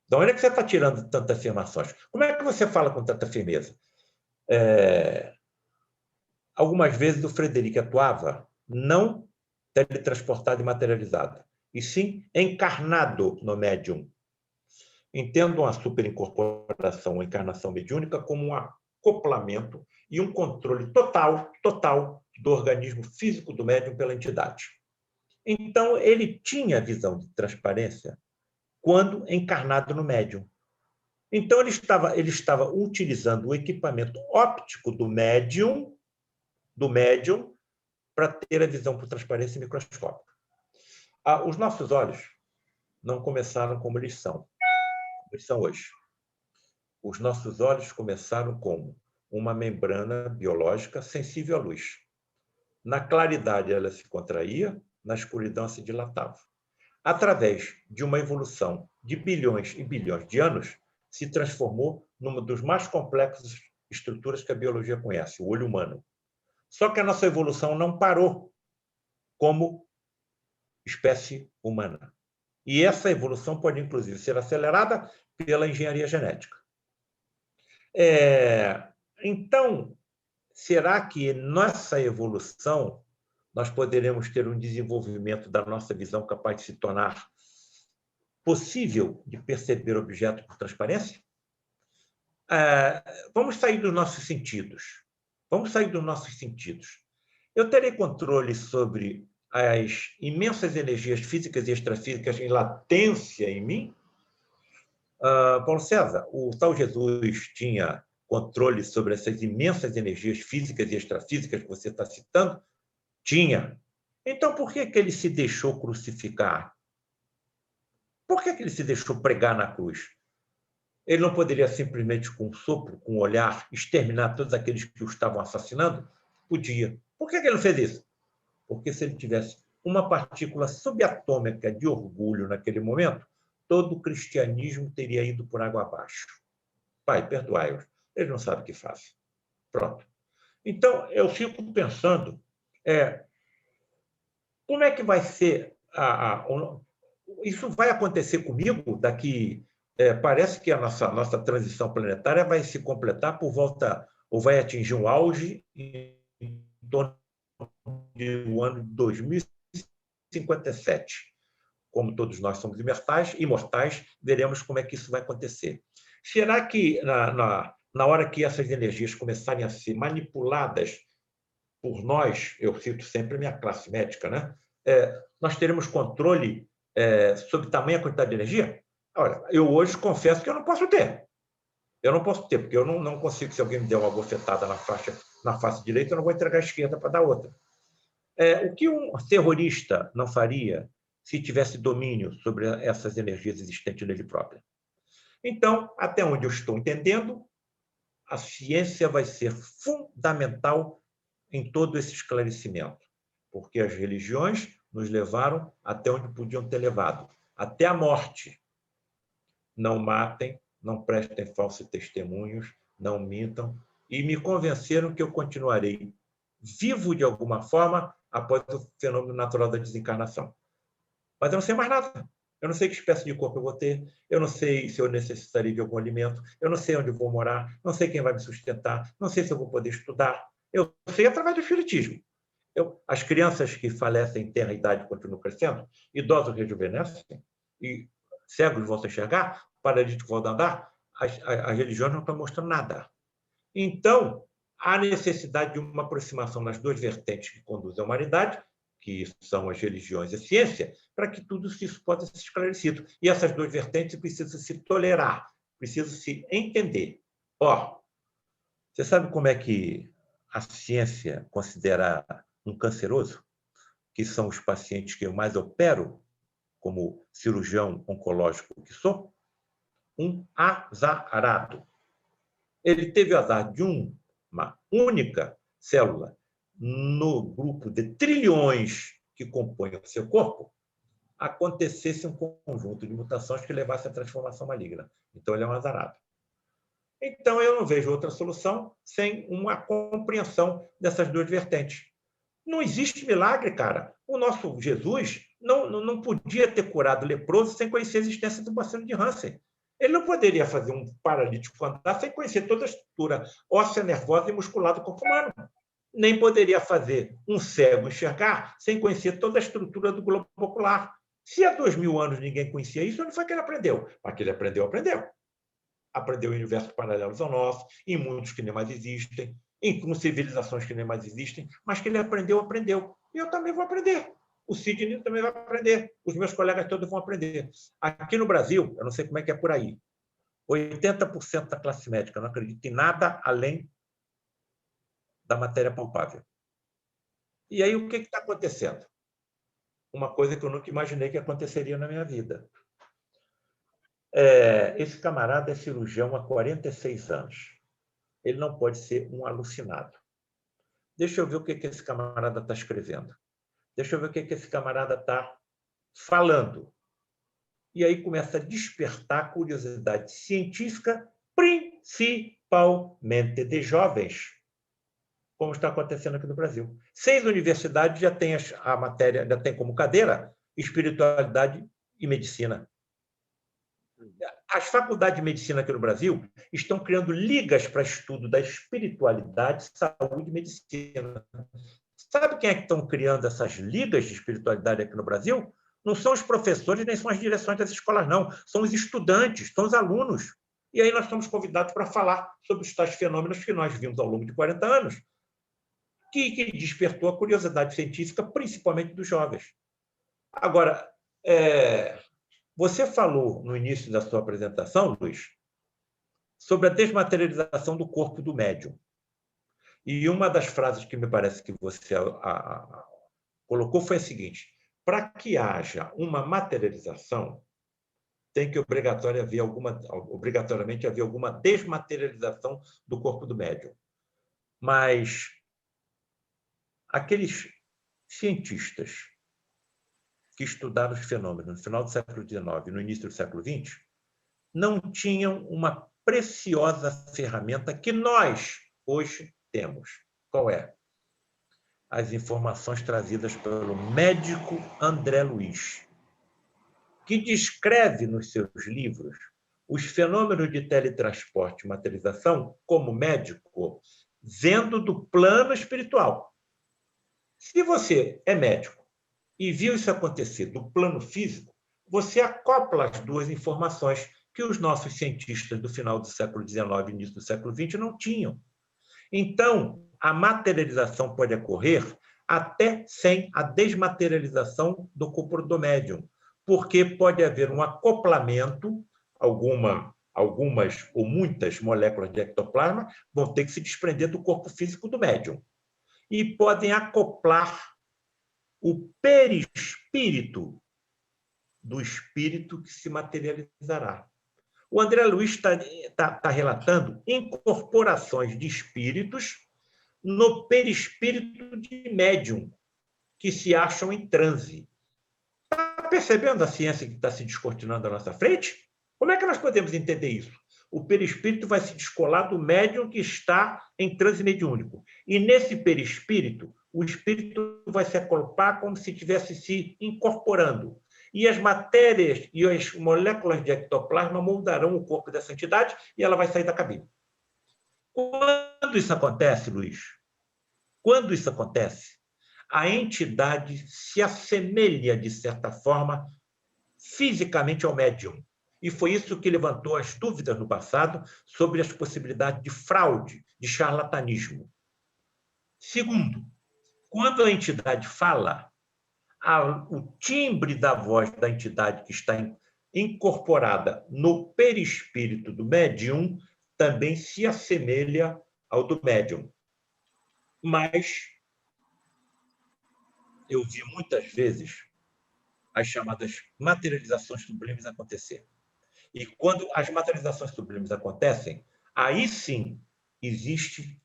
De onde é que você está tirando tantas afirmações? Como é que você fala com tanta firmeza? Algumas vezes o Frederic atuava não teletransportado e materializado, e sim encarnado no médium. Entendam a superincorporação ou encarnação mediúnica como um acoplamento e um controle total do organismo físico do médium pela entidade. Então, ele tinha visão de transparência quando encarnado no médium. Então, ele estava utilizando o equipamento óptico do médium para ter a visão por transparência microscópica. Os nossos olhos não começaram como eles são hoje. Os nossos olhos começaram como uma membrana biológica sensível à luz. Na claridade, ela se contraía, na escuridão, se dilatava. Através de uma evolução de bilhões e bilhões de anos, se transformou numa das mais complexas estruturas que a biologia conhece, o olho humano. Só que a nossa evolução não parou como espécie humana. E essa evolução pode, inclusive, ser acelerada pela engenharia genética. Então, será que nessa evolução nós poderemos ter um desenvolvimento da nossa visão capaz de se tornar possível de perceber objetos por transparência? Vamos sair dos nossos sentidos. Eu terei controle sobre as imensas energias físicas e extrafísicas em latência em mim? Paulo César, o tal Jesus tinha controle sobre essas imensas energias físicas e extrafísicas que você está citando? Tinha. Então, por que ele se deixou crucificar? Por que ele se deixou pregar na cruz? Ele não poderia simplesmente, com um sopro, com um olhar, exterminar todos aqueles que o estavam assassinando? Podia. Por que ele não fez isso? Porque se ele tivesse uma partícula subatômica de orgulho naquele momento, todo o cristianismo teria ido por água abaixo. Pai, perdoai-os. Eles não sabem o que fazem. Pronto. Então, eu fico pensando, como é que vai ser isso vai acontecer comigo daqui... parece que a nossa transição planetária vai se completar por volta, ou vai atingir um auge em torno do ano de 2057. Como todos nós somos imortais, veremos como é que isso vai acontecer. Será que, na hora que essas energias começarem a ser manipuladas por nós, eu cito sempre a minha classe médica, né? Nós teremos controle sobre tamanha quantidade de energia? Olha, eu hoje confesso que eu não posso ter. Porque eu não consigo, se alguém me der uma bofetada na face direita, eu não vou entregar a esquerda para dar outra. O que um terrorista não faria se tivesse domínio sobre essas energias existentes nele próprio? Então, até onde eu estou entendendo, a ciência vai ser fundamental em todo esse esclarecimento, porque as religiões nos levaram até onde podiam ter levado, até a morte. não matem, não prestem falsos testemunhos, não mintam, e me convenceram que eu continuarei vivo de alguma forma após o fenômeno natural da desencarnação. Mas eu não sei mais nada. Eu não sei que espécie de corpo eu vou ter, eu não sei se eu necessitarei de algum alimento, eu não sei onde vou morar, não sei quem vai me sustentar, não sei se eu vou poder estudar. Eu sei através do espiritismo. As crianças que falecem em tenra idade continuam crescendo, idosos rejuvenescem, e cegos vão se enxergar, paralíticos vão andar, as religiões não estão mostrando nada. Então, há necessidade de uma aproximação nas duas vertentes que conduzem à humanidade, que são as religiões e a ciência, para que tudo isso possa ser esclarecido. E essas duas vertentes precisam se tolerar, precisam se entender. Você sabe como é que a ciência considera um canceroso? Que são os pacientes que eu mais opero, como cirurgião oncológico que sou? Um azarado. Ele teve o azar de uma única célula no grupo de trilhões que compõem o seu corpo, acontecesse um conjunto de mutações que levasse à transformação maligna. Então, ele é um azarado. Então, eu não vejo outra solução sem uma compreensão dessas duas vertentes. Não existe milagre, cara. O nosso Jesus não podia ter curado leproso sem conhecer a existência do bacilo de Hansen. Ele não poderia fazer um paralítico andar sem conhecer toda a estrutura óssea, nervosa e muscular do corpo humano. Nem poderia fazer um cego enxergar sem conhecer toda a estrutura do globo ocular. Se há 2000 anos ninguém conhecia isso, não foi que ele aprendeu. Mas que ele aprendeu. Aprendeu em universos paralelos ao nosso, em mundos que nem mais existem, com civilizações que nem mais existem, mas que ele aprendeu. E eu também vou aprender. O Sidney também vai aprender. Os meus colegas todos vão aprender. Aqui no Brasil, eu não sei como é que é por aí, 80% da classe médica não acredita em nada além da matéria palpável. E aí, o que está acontecendo? Uma coisa que eu nunca imaginei que aconteceria na minha vida. Esse camarada é cirurgião há 46 anos. Ele não pode ser um alucinado. Deixa eu ver o que esse camarada está escrevendo. Deixa eu ver o que esse camarada está falando. E aí começa a despertar a curiosidade científica, principalmente de jovens, como está acontecendo aqui no Brasil. 6 universidades já têm a matéria, já tem como cadeira espiritualidade e medicina. As faculdades de medicina aqui no Brasil estão criando ligas para estudo da espiritualidade, saúde e medicina. Sabe quem é que estão criando essas ligas de espiritualidade aqui no Brasil? Não são os professores, nem são as direções das escolas, não. São os estudantes, são os alunos. E aí nós somos convidados para falar sobre os tais fenômenos que nós vimos ao longo de 40 anos, que despertou a curiosidade científica, principalmente dos jovens. Agora, você falou no início da sua apresentação, Luiz, sobre a desmaterialização do corpo do médium. E uma das frases que me parece que você colocou foi a seguinte: para que haja uma materialização, tem que obrigatoriamente haver alguma desmaterialização do corpo do médium. Mas aqueles cientistas que estudaram os fenômenos no final do século XIX e no início do século XX não tinham uma preciosa ferramenta que nós, hoje, temos. Qual é? As informações trazidas pelo médico André Luiz, que descreve nos seus livros os fenômenos de teletransporte e materialização como médico, vendo do plano espiritual. Se você é médico e viu isso acontecer do plano físico, você acopla as duas informações que os nossos cientistas do final do século XIX e início do século XX não tinham. Então, a materialização pode ocorrer até sem a desmaterialização do corpo do médium, porque pode haver um acoplamento, algumas ou muitas moléculas de ectoplasma vão ter que se desprender do corpo físico do médium e podem acoplar o perispírito do espírito que se materializará. O André Luiz está relatando incorporações de espíritos no perispírito de médium, que se acham em transe. Está percebendo a ciência que está se descortinando à nossa frente? Como é que nós podemos entender isso? O perispírito vai se descolar do médium que está em transe mediúnico. E nesse perispírito, o espírito vai se acolpar como se estivesse se incorporando. E as matérias e as moléculas de ectoplasma moldarão o corpo dessa entidade e ela vai sair da cabine. Quando isso acontece, Luiz? Quando isso acontece, a entidade se assemelha, de certa forma, fisicamente ao médium. E foi isso que levantou as dúvidas no passado sobre as possibilidades de fraude, de charlatanismo. Segundo, quando a entidade fala, o timbre da voz da entidade que está incorporada no perispírito do médium também se assemelha ao do médium. Mas eu vi muitas vezes as chamadas materializações sublimes acontecer. E quando as materializações sublimes acontecem, aí sim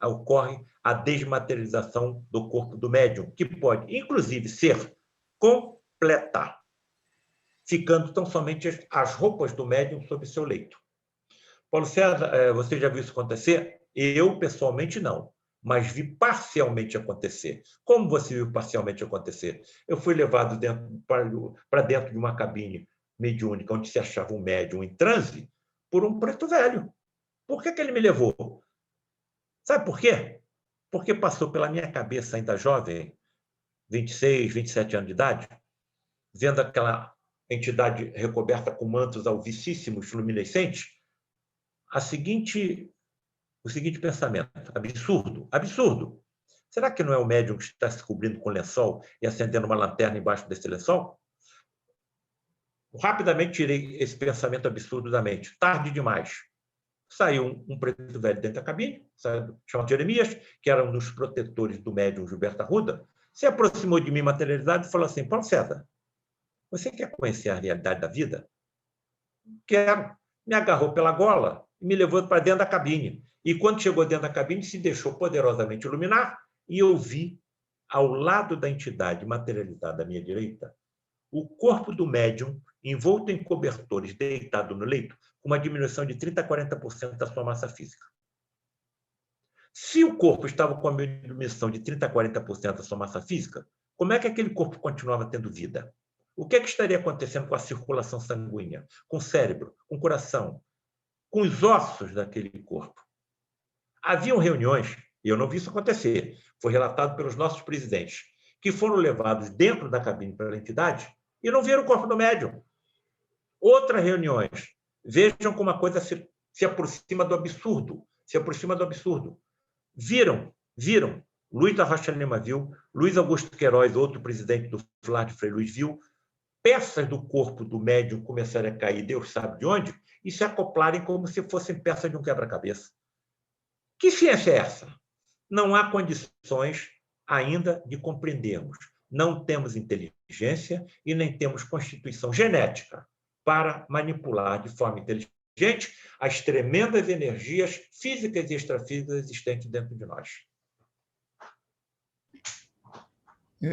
ocorre a desmaterialização do corpo do médium, que pode, inclusive, ser completa, ficando tão somente as roupas do médium sob seu leito. Paulo César, você já viu isso acontecer? Eu, pessoalmente, não, mas vi parcialmente acontecer. Como você viu parcialmente acontecer? Eu fui levado para dentro de uma cabine mediúnica, onde se achava um médium em transe, por um preto velho. Por que ele me levou? Sabe por quê? Porque passou pela minha cabeça, ainda jovem, 26, 27 anos de idade, vendo aquela entidade recoberta com mantos alvicíssimos, luminescentes, o seguinte pensamento: absurdo, absurdo. Será que não é o médium que está se cobrindo com lençol e acendendo uma lanterna embaixo desse lençol? Rapidamente tirei esse pensamento absurdo da mente. Tarde demais. Saiu um preto velho dentro da cabine, chamado Jeremias, que era um dos protetores do médium Gilberto Arruda, se aproximou de mim materializado e falou assim: Paulo César, você quer conhecer a realidade da vida? Quero. Me agarrou pela gola e me levou para dentro da cabine. E quando chegou dentro da cabine, se deixou poderosamente iluminar e eu vi, ao lado da entidade materializada à minha direita, o corpo do médium envolto em cobertores, deitado no leito, com uma diminuição de 30% a 40% da sua massa física. Se o corpo estava com uma diminuição de 30% a 40% da sua massa física, como é que aquele corpo continuava tendo vida? O que estaria acontecendo com a circulação sanguínea, com o cérebro, com o coração, com os ossos daquele corpo? Haviam reuniões, e eu não vi isso acontecer, foi relatado pelos nossos presidentes, que foram levados dentro da cabine pela entidade e não viram o corpo do médium. Outras reuniões, vejam como a coisa se aproxima do absurdo, se aproxima do absurdo. Viram, Luiz da Rocha Lima viu, Luiz Augusto Queiroz, outro presidente do FLAR de Frei Luiz, viu peças do corpo do médium começarem a cair, Deus sabe de onde, e se acoplarem como se fossem peças de um quebra-cabeça. Que ciência é essa? Não há condições ainda de compreendermos. Não temos inteligência e nem temos constituição genética para manipular de forma inteligente as tremendas energias físicas e extrafísicas existentes dentro de nós.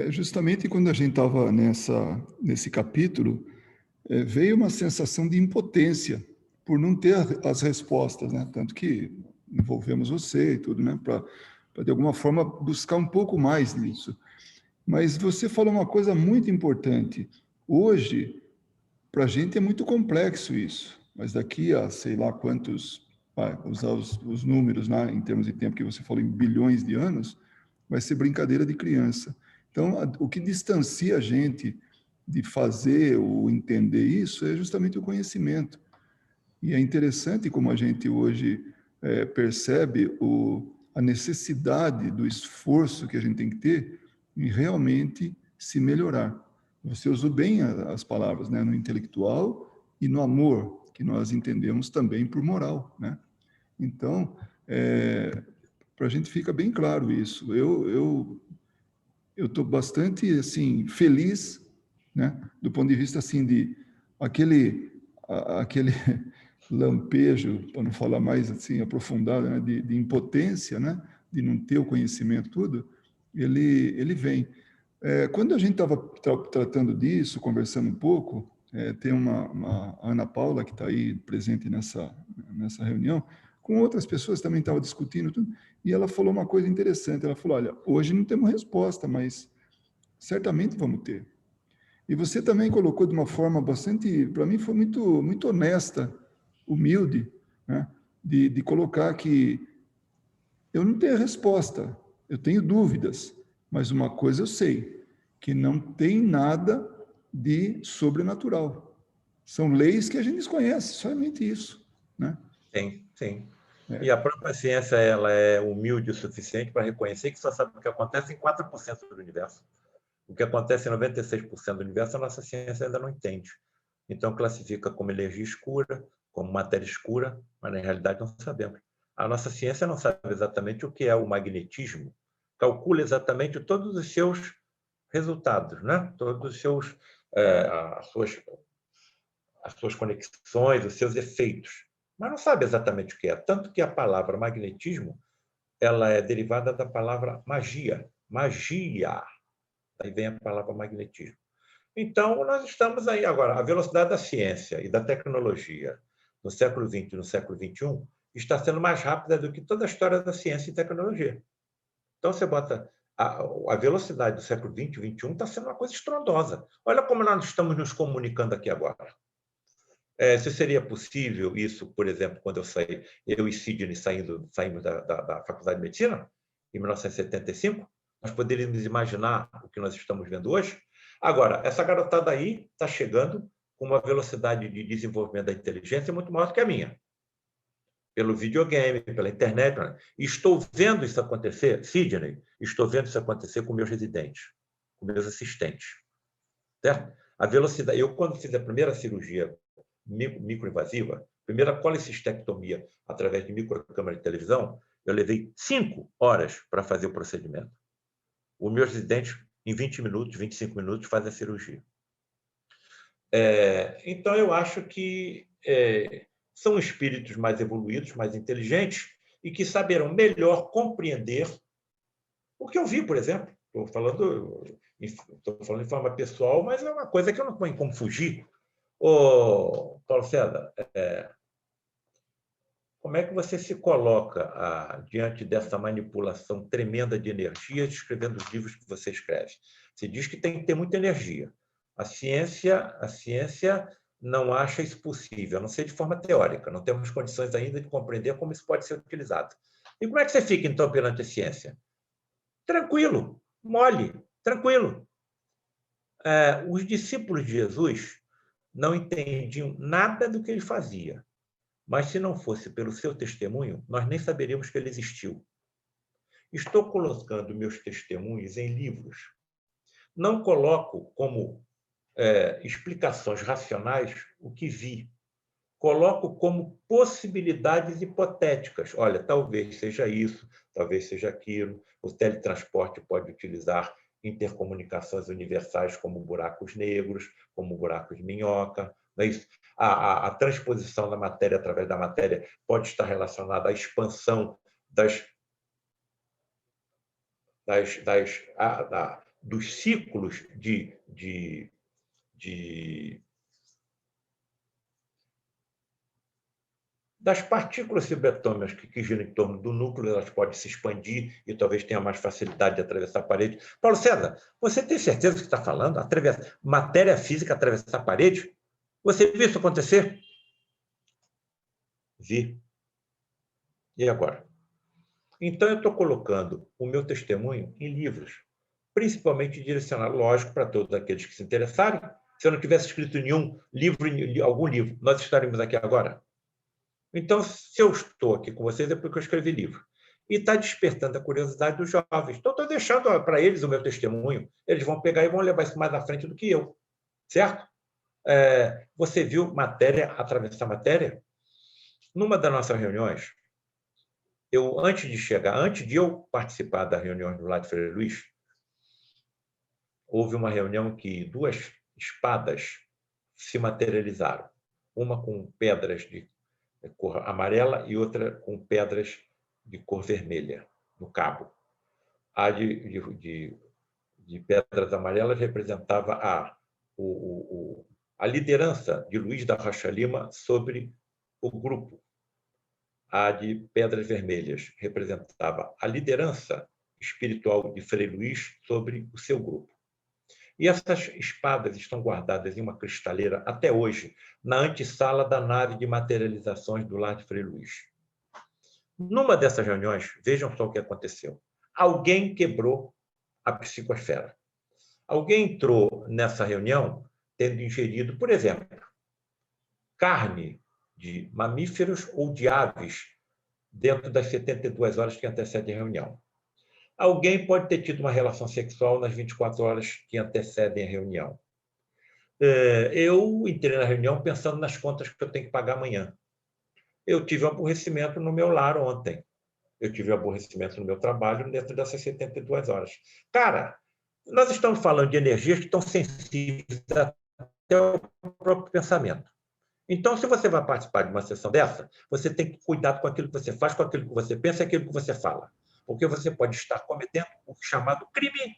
Justamente quando a gente estava nesse capítulo, veio uma sensação de impotência por não ter as respostas, né? Tanto que envolvemos você e tudo, né? Para, de alguma forma, buscar um pouco mais nisso. Mas você falou uma coisa muito importante. Hoje, para a gente é muito complexo isso, mas daqui a sei lá quantos, usar os números, né, em termos de tempo que você falou, em bilhões de anos, vai ser brincadeira de criança. Então, o que distancia a gente de fazer ou entender isso é justamente o conhecimento. E é interessante como a gente hoje percebe a necessidade do esforço que a gente tem que ter em realmente se melhorar. Você usou bem as palavras, né? No intelectual e no amor, que nós entendemos também por moral, né? Então, para a gente fica bem claro isso. Eu estou bastante assim feliz, né? Do ponto de vista assim de aquele lampejo, para não falar mais assim aprofundado, né? de impotência, né? De não ter o conhecimento tudo, ele vem. Quando a gente estava tratando disso, conversando um pouco, tem uma Ana Paula, que está aí presente nessa reunião, com outras pessoas também estava discutindo tudo, e ela falou uma coisa interessante. Ela falou: olha, hoje não temos resposta, mas certamente vamos ter. E você também colocou de uma forma bastante, para mim, foi muito, muito honesta, humilde, né? De colocar que eu não tenho resposta, eu tenho dúvidas, mas uma coisa eu sei, que não tem nada de sobrenatural. São leis que a gente desconhece, somente isso, né? Sim, sim. E a própria ciência, ela é humilde o suficiente para reconhecer que só sabe o que acontece em 4% do universo. O que acontece em 96% do universo, a nossa ciência ainda não entende. Então, classifica como energia escura, como matéria escura, mas na realidade não sabemos. A nossa ciência não sabe exatamente o que é o magnetismo, calcula exatamente todos os seus resultados, né? Todos os seus, as suas conexões, os seus efeitos, mas não sabe exatamente o que é. Tanto que a palavra magnetismo, ela é derivada da palavra magia. Magia. Daí vem a palavra magnetismo. Então, nós estamos aí agora. A velocidade da ciência e da tecnologia no século XX e no século XXI está sendo mais rápida do que toda a história da ciência e tecnologia. Então, você bota a velocidade do século XX e XXI está sendo uma coisa estrondosa. Olha como nós estamos nos comunicando aqui agora. Se seria possível isso, por exemplo, quando eu e Sidney saímos da Faculdade de Medicina, em 1975, nós poderíamos imaginar o que nós estamos vendo hoje? Agora, essa garotada aí está chegando com uma velocidade de desenvolvimento da inteligência muito maior do que a minha. Pelo videogame, pela internet. E estou vendo isso acontecer, Sidney, estou vendo isso acontecer com meus residentes, com meus assistentes. Certo? A velocidade... Eu, quando fiz a primeira cirurgia microinvasiva, primeira colecistectomia através de microcâmara de televisão, eu levei 5 horas para fazer o procedimento. Os meus residentes, em 20 minutos, 25 minutos, fazem a cirurgia. Então, eu acho que são espíritos mais evoluídos, mais inteligentes, e que saberão melhor compreender o que eu vi, por exemplo. Estou falando de forma pessoal, mas é uma coisa que eu não tenho como fugir. Ô, Paulo César, como é que você se coloca diante dessa manipulação tremenda de energia, escrevendo os livros que você escreve? Você diz que tem que ter muita energia. A ciência não acha isso possível, a não ser de forma teórica. Não temos condições ainda de compreender como isso pode ser utilizado. E como é que você fica, então, perante a ciência? Tranquilo, mole, tranquilo. Os discípulos de Jesus não entendiam nada do que ele fazia. Mas, se não fosse pelo seu testemunho, nós nem saberíamos que ele existiu. Estou colocando meus testemunhos em livros. Não coloco como explicações racionais o que vi. Coloco como possibilidades hipotéticas. Olha, talvez seja isso, talvez seja aquilo. O teletransporte pode utilizar intercomunicações universais como buracos negros, como buracos de minhoca. Não é isso? A transposição da matéria através da matéria pode estar relacionada à expansão dos ciclos das partículas subatômicas que giram em torno do núcleo, elas podem se expandir e talvez tenha mais facilidade de atravessar a parede. Paulo César, você tem certeza do que está falando? Matéria física atravessar a parede? Você viu isso acontecer? Vi. E agora? Então, eu estou colocando o meu testemunho em livros, principalmente direcionado, lógico, para todos aqueles que se interessarem. Se eu não tivesse escrito nenhum livro, algum livro, nós estaríamos aqui agora? Então, se eu estou aqui com vocês, é porque eu escrevi livro. E está despertando a curiosidade dos jovens. Então, estou deixando para eles o meu testemunho. Eles vão pegar e vão levar isso mais à frente do que eu. Certo? Você viu matéria atravessar matéria? Numa das nossas reuniões, antes de eu participar da reunião do lado de Frei Luís, houve uma reunião que 2 espadas se materializaram. Uma com pedras de cor amarela e outra com pedras de cor vermelha no cabo. A de pedras amarelas representava a liderança de Luiz da Rocha Lima sobre o grupo. A de Pedras Vermelhas representava a liderança espiritual de Frei Luís sobre o seu grupo. E essas espadas estão guardadas em uma cristaleira até hoje, na antessala da nave de materializações do lar de Frei Luís. Numa dessas reuniões, vejam só o que aconteceu. Alguém quebrou a psicosfera. Alguém entrou nessa reunião tendo ingerido, por exemplo, carne de mamíferos ou de aves dentro das 72 horas que antecedem a reunião. Alguém pode ter tido uma relação sexual nas 24 horas que antecedem a reunião. Eu entrei na reunião pensando nas contas que eu tenho que pagar amanhã. Eu tive um aborrecimento no meu lar ontem. Eu tive um aborrecimento no meu trabalho dentro dessas 72 horas. Cara, nós estamos falando de energias que estão sensíveis até o próprio pensamento. Então, se você vai participar de uma sessão dessa, você tem que cuidar com aquilo que você faz, com aquilo que você pensa e aquilo que você fala. Porque você pode estar cometendo o chamado crime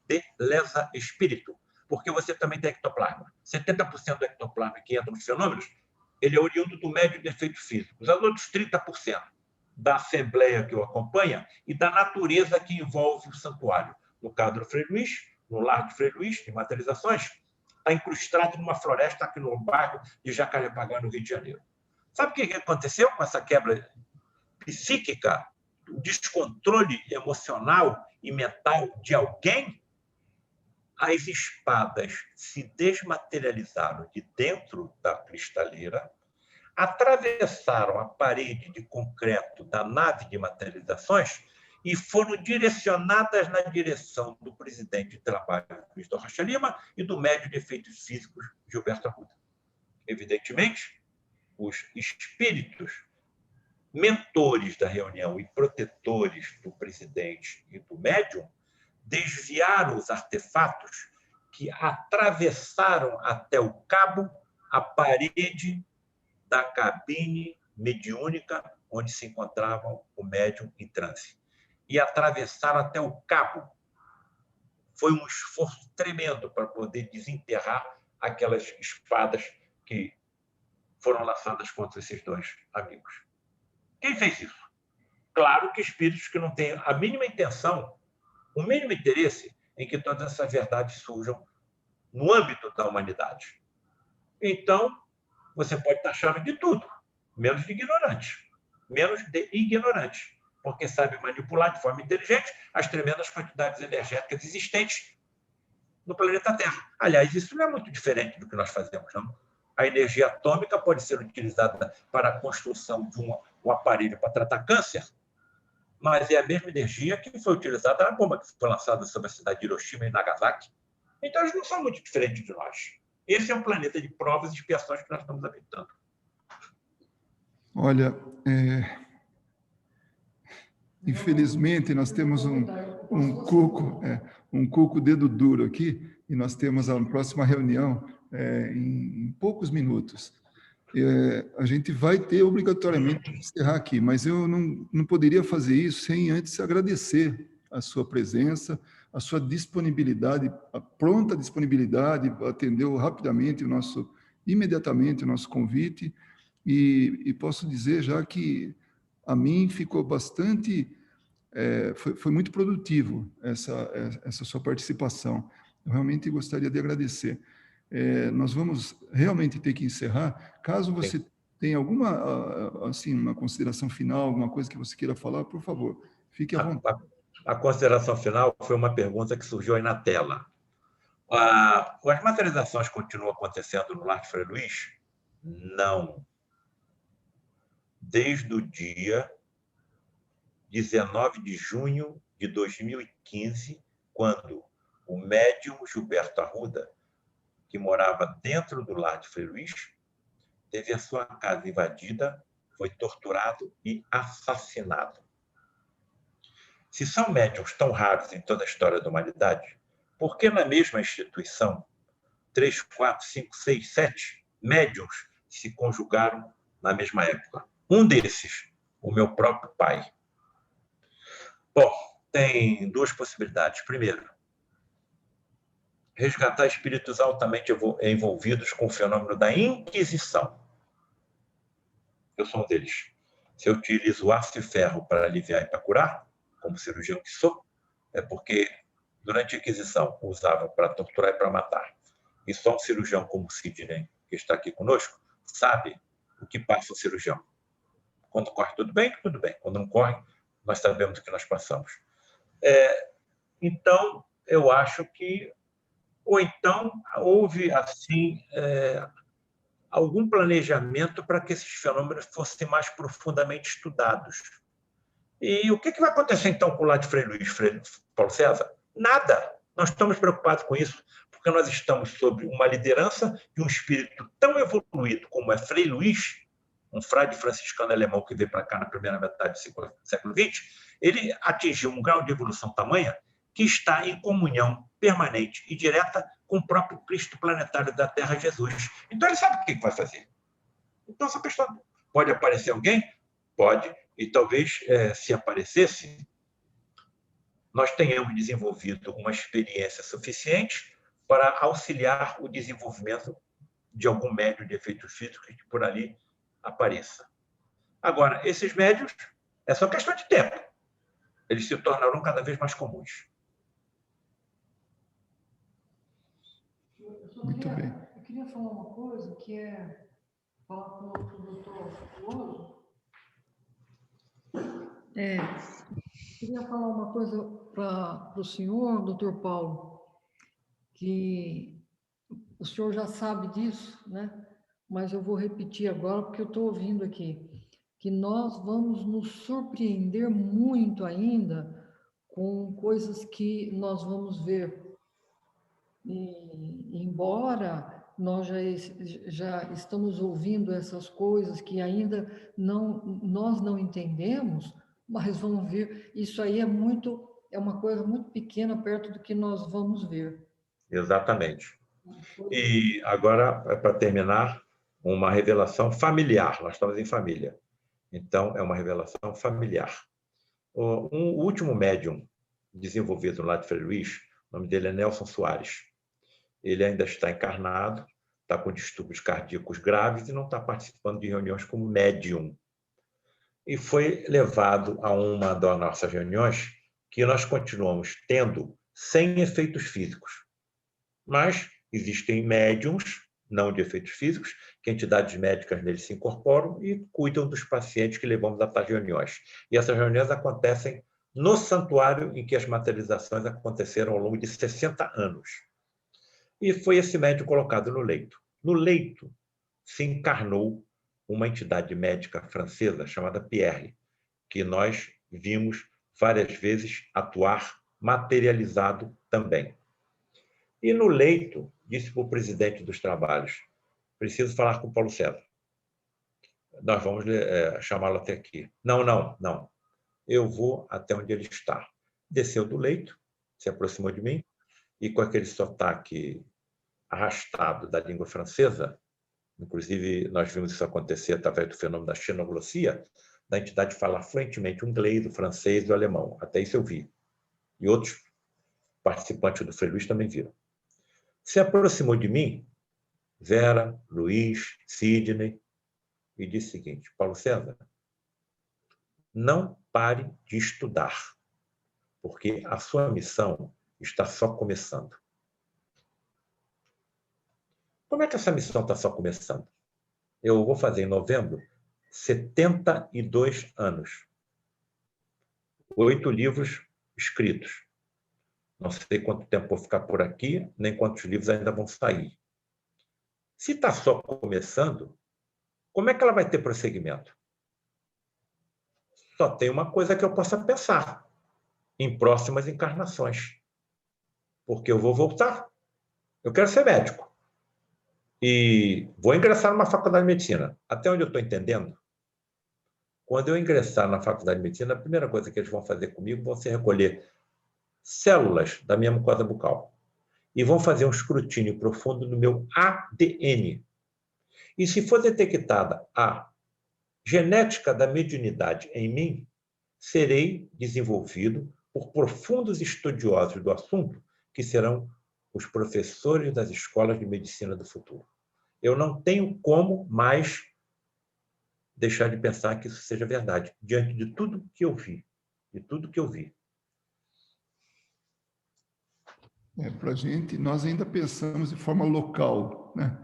de lesa espírito. Porque você também tem ectoplasma. 70% do ectoplasma que entra nos fenômenos, ele é oriundo do médio de efeitos físicos. Os outros 30% da assembleia que o acompanha e da natureza que envolve o santuário. No caso do Frei Luís, no lar de Frei Luís, de materializações, está incrustado numa floresta aqui no bairro de Jacarepaguá, no Rio de Janeiro. Sabe o que aconteceu com essa quebra psíquica, o descontrole emocional e mental de alguém? As espadas se desmaterializaram de dentro da cristaleira, atravessaram a parede de concreto da nave de materializações e foram direcionadas na direção do presidente de trabalho, Luiz da Rocha Lima, e do médium de efeitos físicos, Gilberto Arruda. Evidentemente, os espíritos mentores da reunião e protetores do presidente e do médium desviaram os artefatos que atravessaram até o cabo a parede da cabine mediúnica onde se encontravam o médium em transe. E atravessaram até o cabo. Foi um esforço tremendo para poder desenterrar aquelas espadas que foram lançadas contra esses dois amigos. Quem fez isso? Claro que espíritos que não têm a mínima intenção, o mínimo interesse em que todas essas verdades surjam no âmbito da humanidade. Então, você pode estar achando de tudo, menos de ignorante. Menos de ignorante, porque sabe manipular de forma inteligente as tremendas quantidades energéticas existentes no planeta Terra. Aliás, isso não é muito diferente do que nós fazemos, não? A energia atômica pode ser utilizada para a construção de um aparelho para tratar câncer, mas é a mesma energia que foi utilizada na bomba que foi lançada sobre a cidade de Hiroshima e Nagasaki. Então, eles não são muito diferentes de nós. Esse é um planeta de provas e expiações que nós estamos habitando. Olha, infelizmente, nós temos um cuco dedo duro aqui, e nós temos a próxima reunião em poucos minutos. A gente vai ter obrigatoriamente que encerrar aqui, mas eu não poderia fazer isso sem antes agradecer a sua presença, a sua disponibilidade, a pronta disponibilidade, atendeu rapidamente imediatamente o nosso convite, e posso dizer já que a mim ficou bastante, foi muito produtivo essa sua participação. Eu realmente gostaria de agradecer. Nós vamos realmente ter que encerrar. Caso você tenha alguma, assim, uma consideração final, alguma coisa que você queira falar, por favor, fique à vontade. A consideração final foi uma pergunta que surgiu aí na tela. As materializações continuam acontecendo no lar de Frei Luís? Não. Desde o dia 19 de junho de 2015, quando o médium Gilberto Arruda, que morava dentro do lar de Frei Luís, teve a sua casa invadida, foi torturado e assassinado. Se são médiums tão raros em toda a história da humanidade, por que na mesma instituição, 3, 4, 5, 6, 7 médiums se conjugaram na mesma época? Um desses, o meu próprio pai. Bom, tem duas possibilidades. Primeiro, resgatar espíritos altamente envolvidos com o fenômeno da Inquisição. Eu sou um deles. Se eu utilizo aço e ferro para aliviar e para curar, como cirurgião que sou, é porque durante a Inquisição usava para torturar e para matar. E só um cirurgião como Sidney, que está aqui conosco, sabe o que passa o cirurgião. Quando corre tudo bem, tudo bem. Quando não corre, nós sabemos o que nós passamos. Então, eu acho que... Ou então, houve, assim, algum planejamento para que esses fenômenos fossem mais profundamente estudados. E o que vai acontecer, então, com o lado de Frei Luís, Paulo César? Nada. Nós estamos preocupados com isso, porque nós estamos sob uma liderança de um espírito tão evoluído como é Frei Luís, um frade franciscano alemão que veio para cá na primeira metade do século XX. Ele atingiu um grau de evolução tamanha que está em comunhão permanente e direta com o próprio Cristo planetário da Terra, Jesus. Então, ele sabe o que vai fazer. Então, essa questão... Pode aparecer alguém? Pode. E talvez, se aparecesse, nós tenhamos desenvolvido uma experiência suficiente para auxiliar o desenvolvimento de algum médium de efeitos físicos que por ali apareça. Agora, esses médios, é só questão de tempo. Eles se tornarão cada vez mais comuns. Muito bem. Eu queria falar uma coisa, que é falar com o doutor Floro. Queria falar uma coisa para o senhor, doutor Paulo, que o senhor já sabe disso, né? Mas eu vou repetir agora, porque eu estou ouvindo aqui, que nós vamos nos surpreender muito ainda com coisas que nós vamos ver. E, embora nós já estamos ouvindo essas coisas que ainda nós não entendemos, mas vamos ver, isso aí é uma coisa muito pequena perto do que nós vamos ver. Exatamente. E agora, para terminar, uma revelação familiar. Nós estamos em família. Então, é uma revelação familiar. O último médium desenvolvido lá de Frei Luís, o nome dele é Nelson Soares. Ele ainda está encarnado, está com distúrbios cardíacos graves e não está participando de reuniões como médium. E foi levado a uma das nossas reuniões que nós continuamos tendo sem efeitos físicos. Mas existem médiums, não de efeitos físicos, que entidades médicas neles se incorporam e cuidam dos pacientes que levamos a tais reuniões. E essas reuniões acontecem no santuário em que as materializações aconteceram ao longo de 60 anos. E foi esse médium colocado no leito. No leito se encarnou uma entidade médica francesa chamada Pierre, que nós vimos várias vezes atuar materializado também. E no leito, disse para o presidente dos trabalhos, preciso falar com o Paulo César. Nós vamos chamá-lo até aqui. Não. Eu vou até onde ele está. Desceu do leito, se aproximou de mim, e com aquele sotaque arrastado da língua francesa, inclusive nós vimos isso acontecer através do fenômeno da xenoglossia, da entidade falar fluentemente o inglês, o francês e o alemão. Até isso eu vi. E outros participantes do Frei Luís também viram. Se aproximou de mim, Vera, Luiz, Sidney, e disse o seguinte: Paulo César, não pare de estudar, porque a sua missão está só começando. Como é que essa missão está só começando? Eu vou fazer em novembro 72 anos. 8 livros escritos. Não sei quanto tempo vou ficar por aqui, nem quantos livros ainda vão sair. Se está só começando, como é que ela vai ter prosseguimento? Só tem uma coisa que eu possa pensar: em próximas encarnações. Porque eu vou voltar. Eu quero ser médico. E vou ingressar numa faculdade de medicina. Até onde eu estou entendendo, quando eu ingressar na faculdade de medicina, a primeira coisa que eles vão fazer comigo vão ser recolher células da minha mucosa bucal e vão fazer um escrutínio profundo no meu ADN. E se for detectada a genética da mediunidade em mim, serei desenvolvido por profundos estudiosos do assunto, que serão os professores das escolas de medicina do futuro. Eu não tenho como mais deixar de pensar que isso seja verdade, diante de tudo que eu vi, de tudo que eu vi. Para a gente, nós ainda pensamos de forma local, né?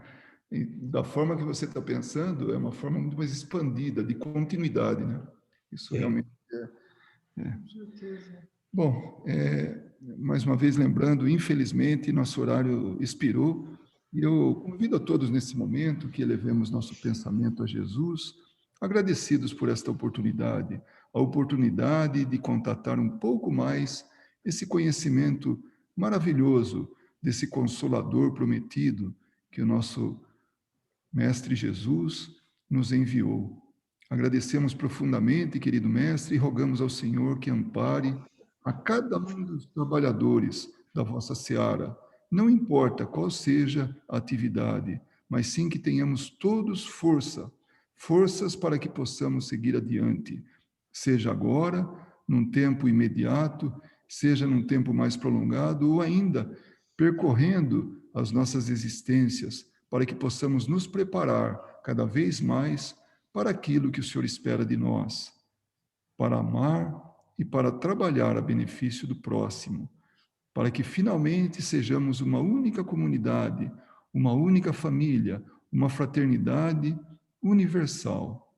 E da forma que você está pensando, é uma forma muito mais expandida, de continuidade, né? Isso Sim. realmente é. Bom, mais uma vez lembrando, infelizmente, nosso horário expirou, e eu convido a todos nesse momento que elevemos nosso pensamento a Jesus, agradecidos por esta oportunidade, a oportunidade de contatar um pouco mais esse conhecimento maravilhoso desse Consolador prometido que o nosso Mestre Jesus nos enviou. Agradecemos profundamente, querido Mestre, e rogamos ao Senhor que ampare a cada um dos trabalhadores da vossa seara, não importa qual seja a atividade, mas sim que tenhamos todos forças para que possamos seguir adiante, seja agora, num tempo imediato, seja num tempo mais prolongado, ou ainda percorrendo as nossas existências, para que possamos nos preparar cada vez mais para aquilo que o Senhor espera de nós, para amar e para trabalhar a benefício do próximo, para que finalmente sejamos uma única comunidade, uma única família, uma fraternidade universal.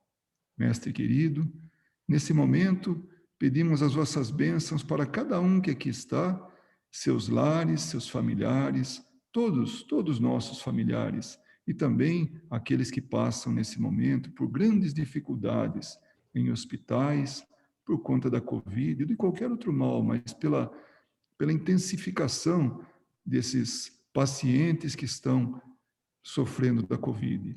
Mestre querido, nesse momento, pedimos as vossas bênçãos para cada um que aqui está, seus lares, seus familiares, todos nossos familiares, e também aqueles que passam nesse momento por grandes dificuldades em hospitais, por conta da Covid, ou de qualquer outro mal, mas pela intensificação desses pacientes que estão sofrendo da Covid,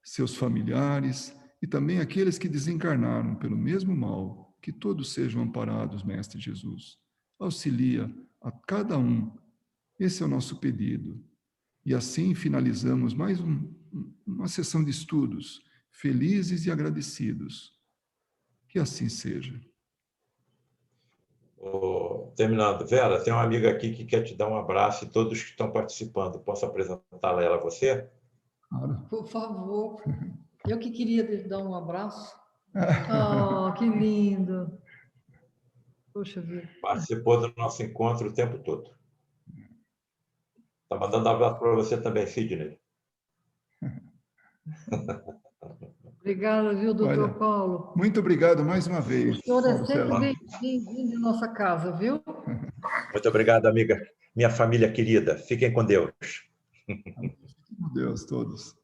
seus familiares e também aqueles que desencarnaram pelo mesmo mal, que todos sejam amparados, Mestre Jesus. Auxilia a cada um. Esse é o nosso pedido. E assim finalizamos mais uma sessão de estudos, felizes e agradecidos. Que assim seja. Terminando, Vera, tem uma amiga aqui que quer te dar um abraço e todos que estão participando. Posso apresentá-la ela a você? Claro. Por favor. Eu que queria te dar um abraço. Oh, que lindo. Poxa vida. Participou do nosso encontro o tempo todo. Está mandando um abraço para você também, Sidney. Obrigada, viu, doutor Paulo? Muito obrigado mais uma vez. O senhor é sempre bem-vindo em nossa casa, viu? Muito obrigado, amiga. Minha família querida. Fiquem com Deus. Com Deus, todos.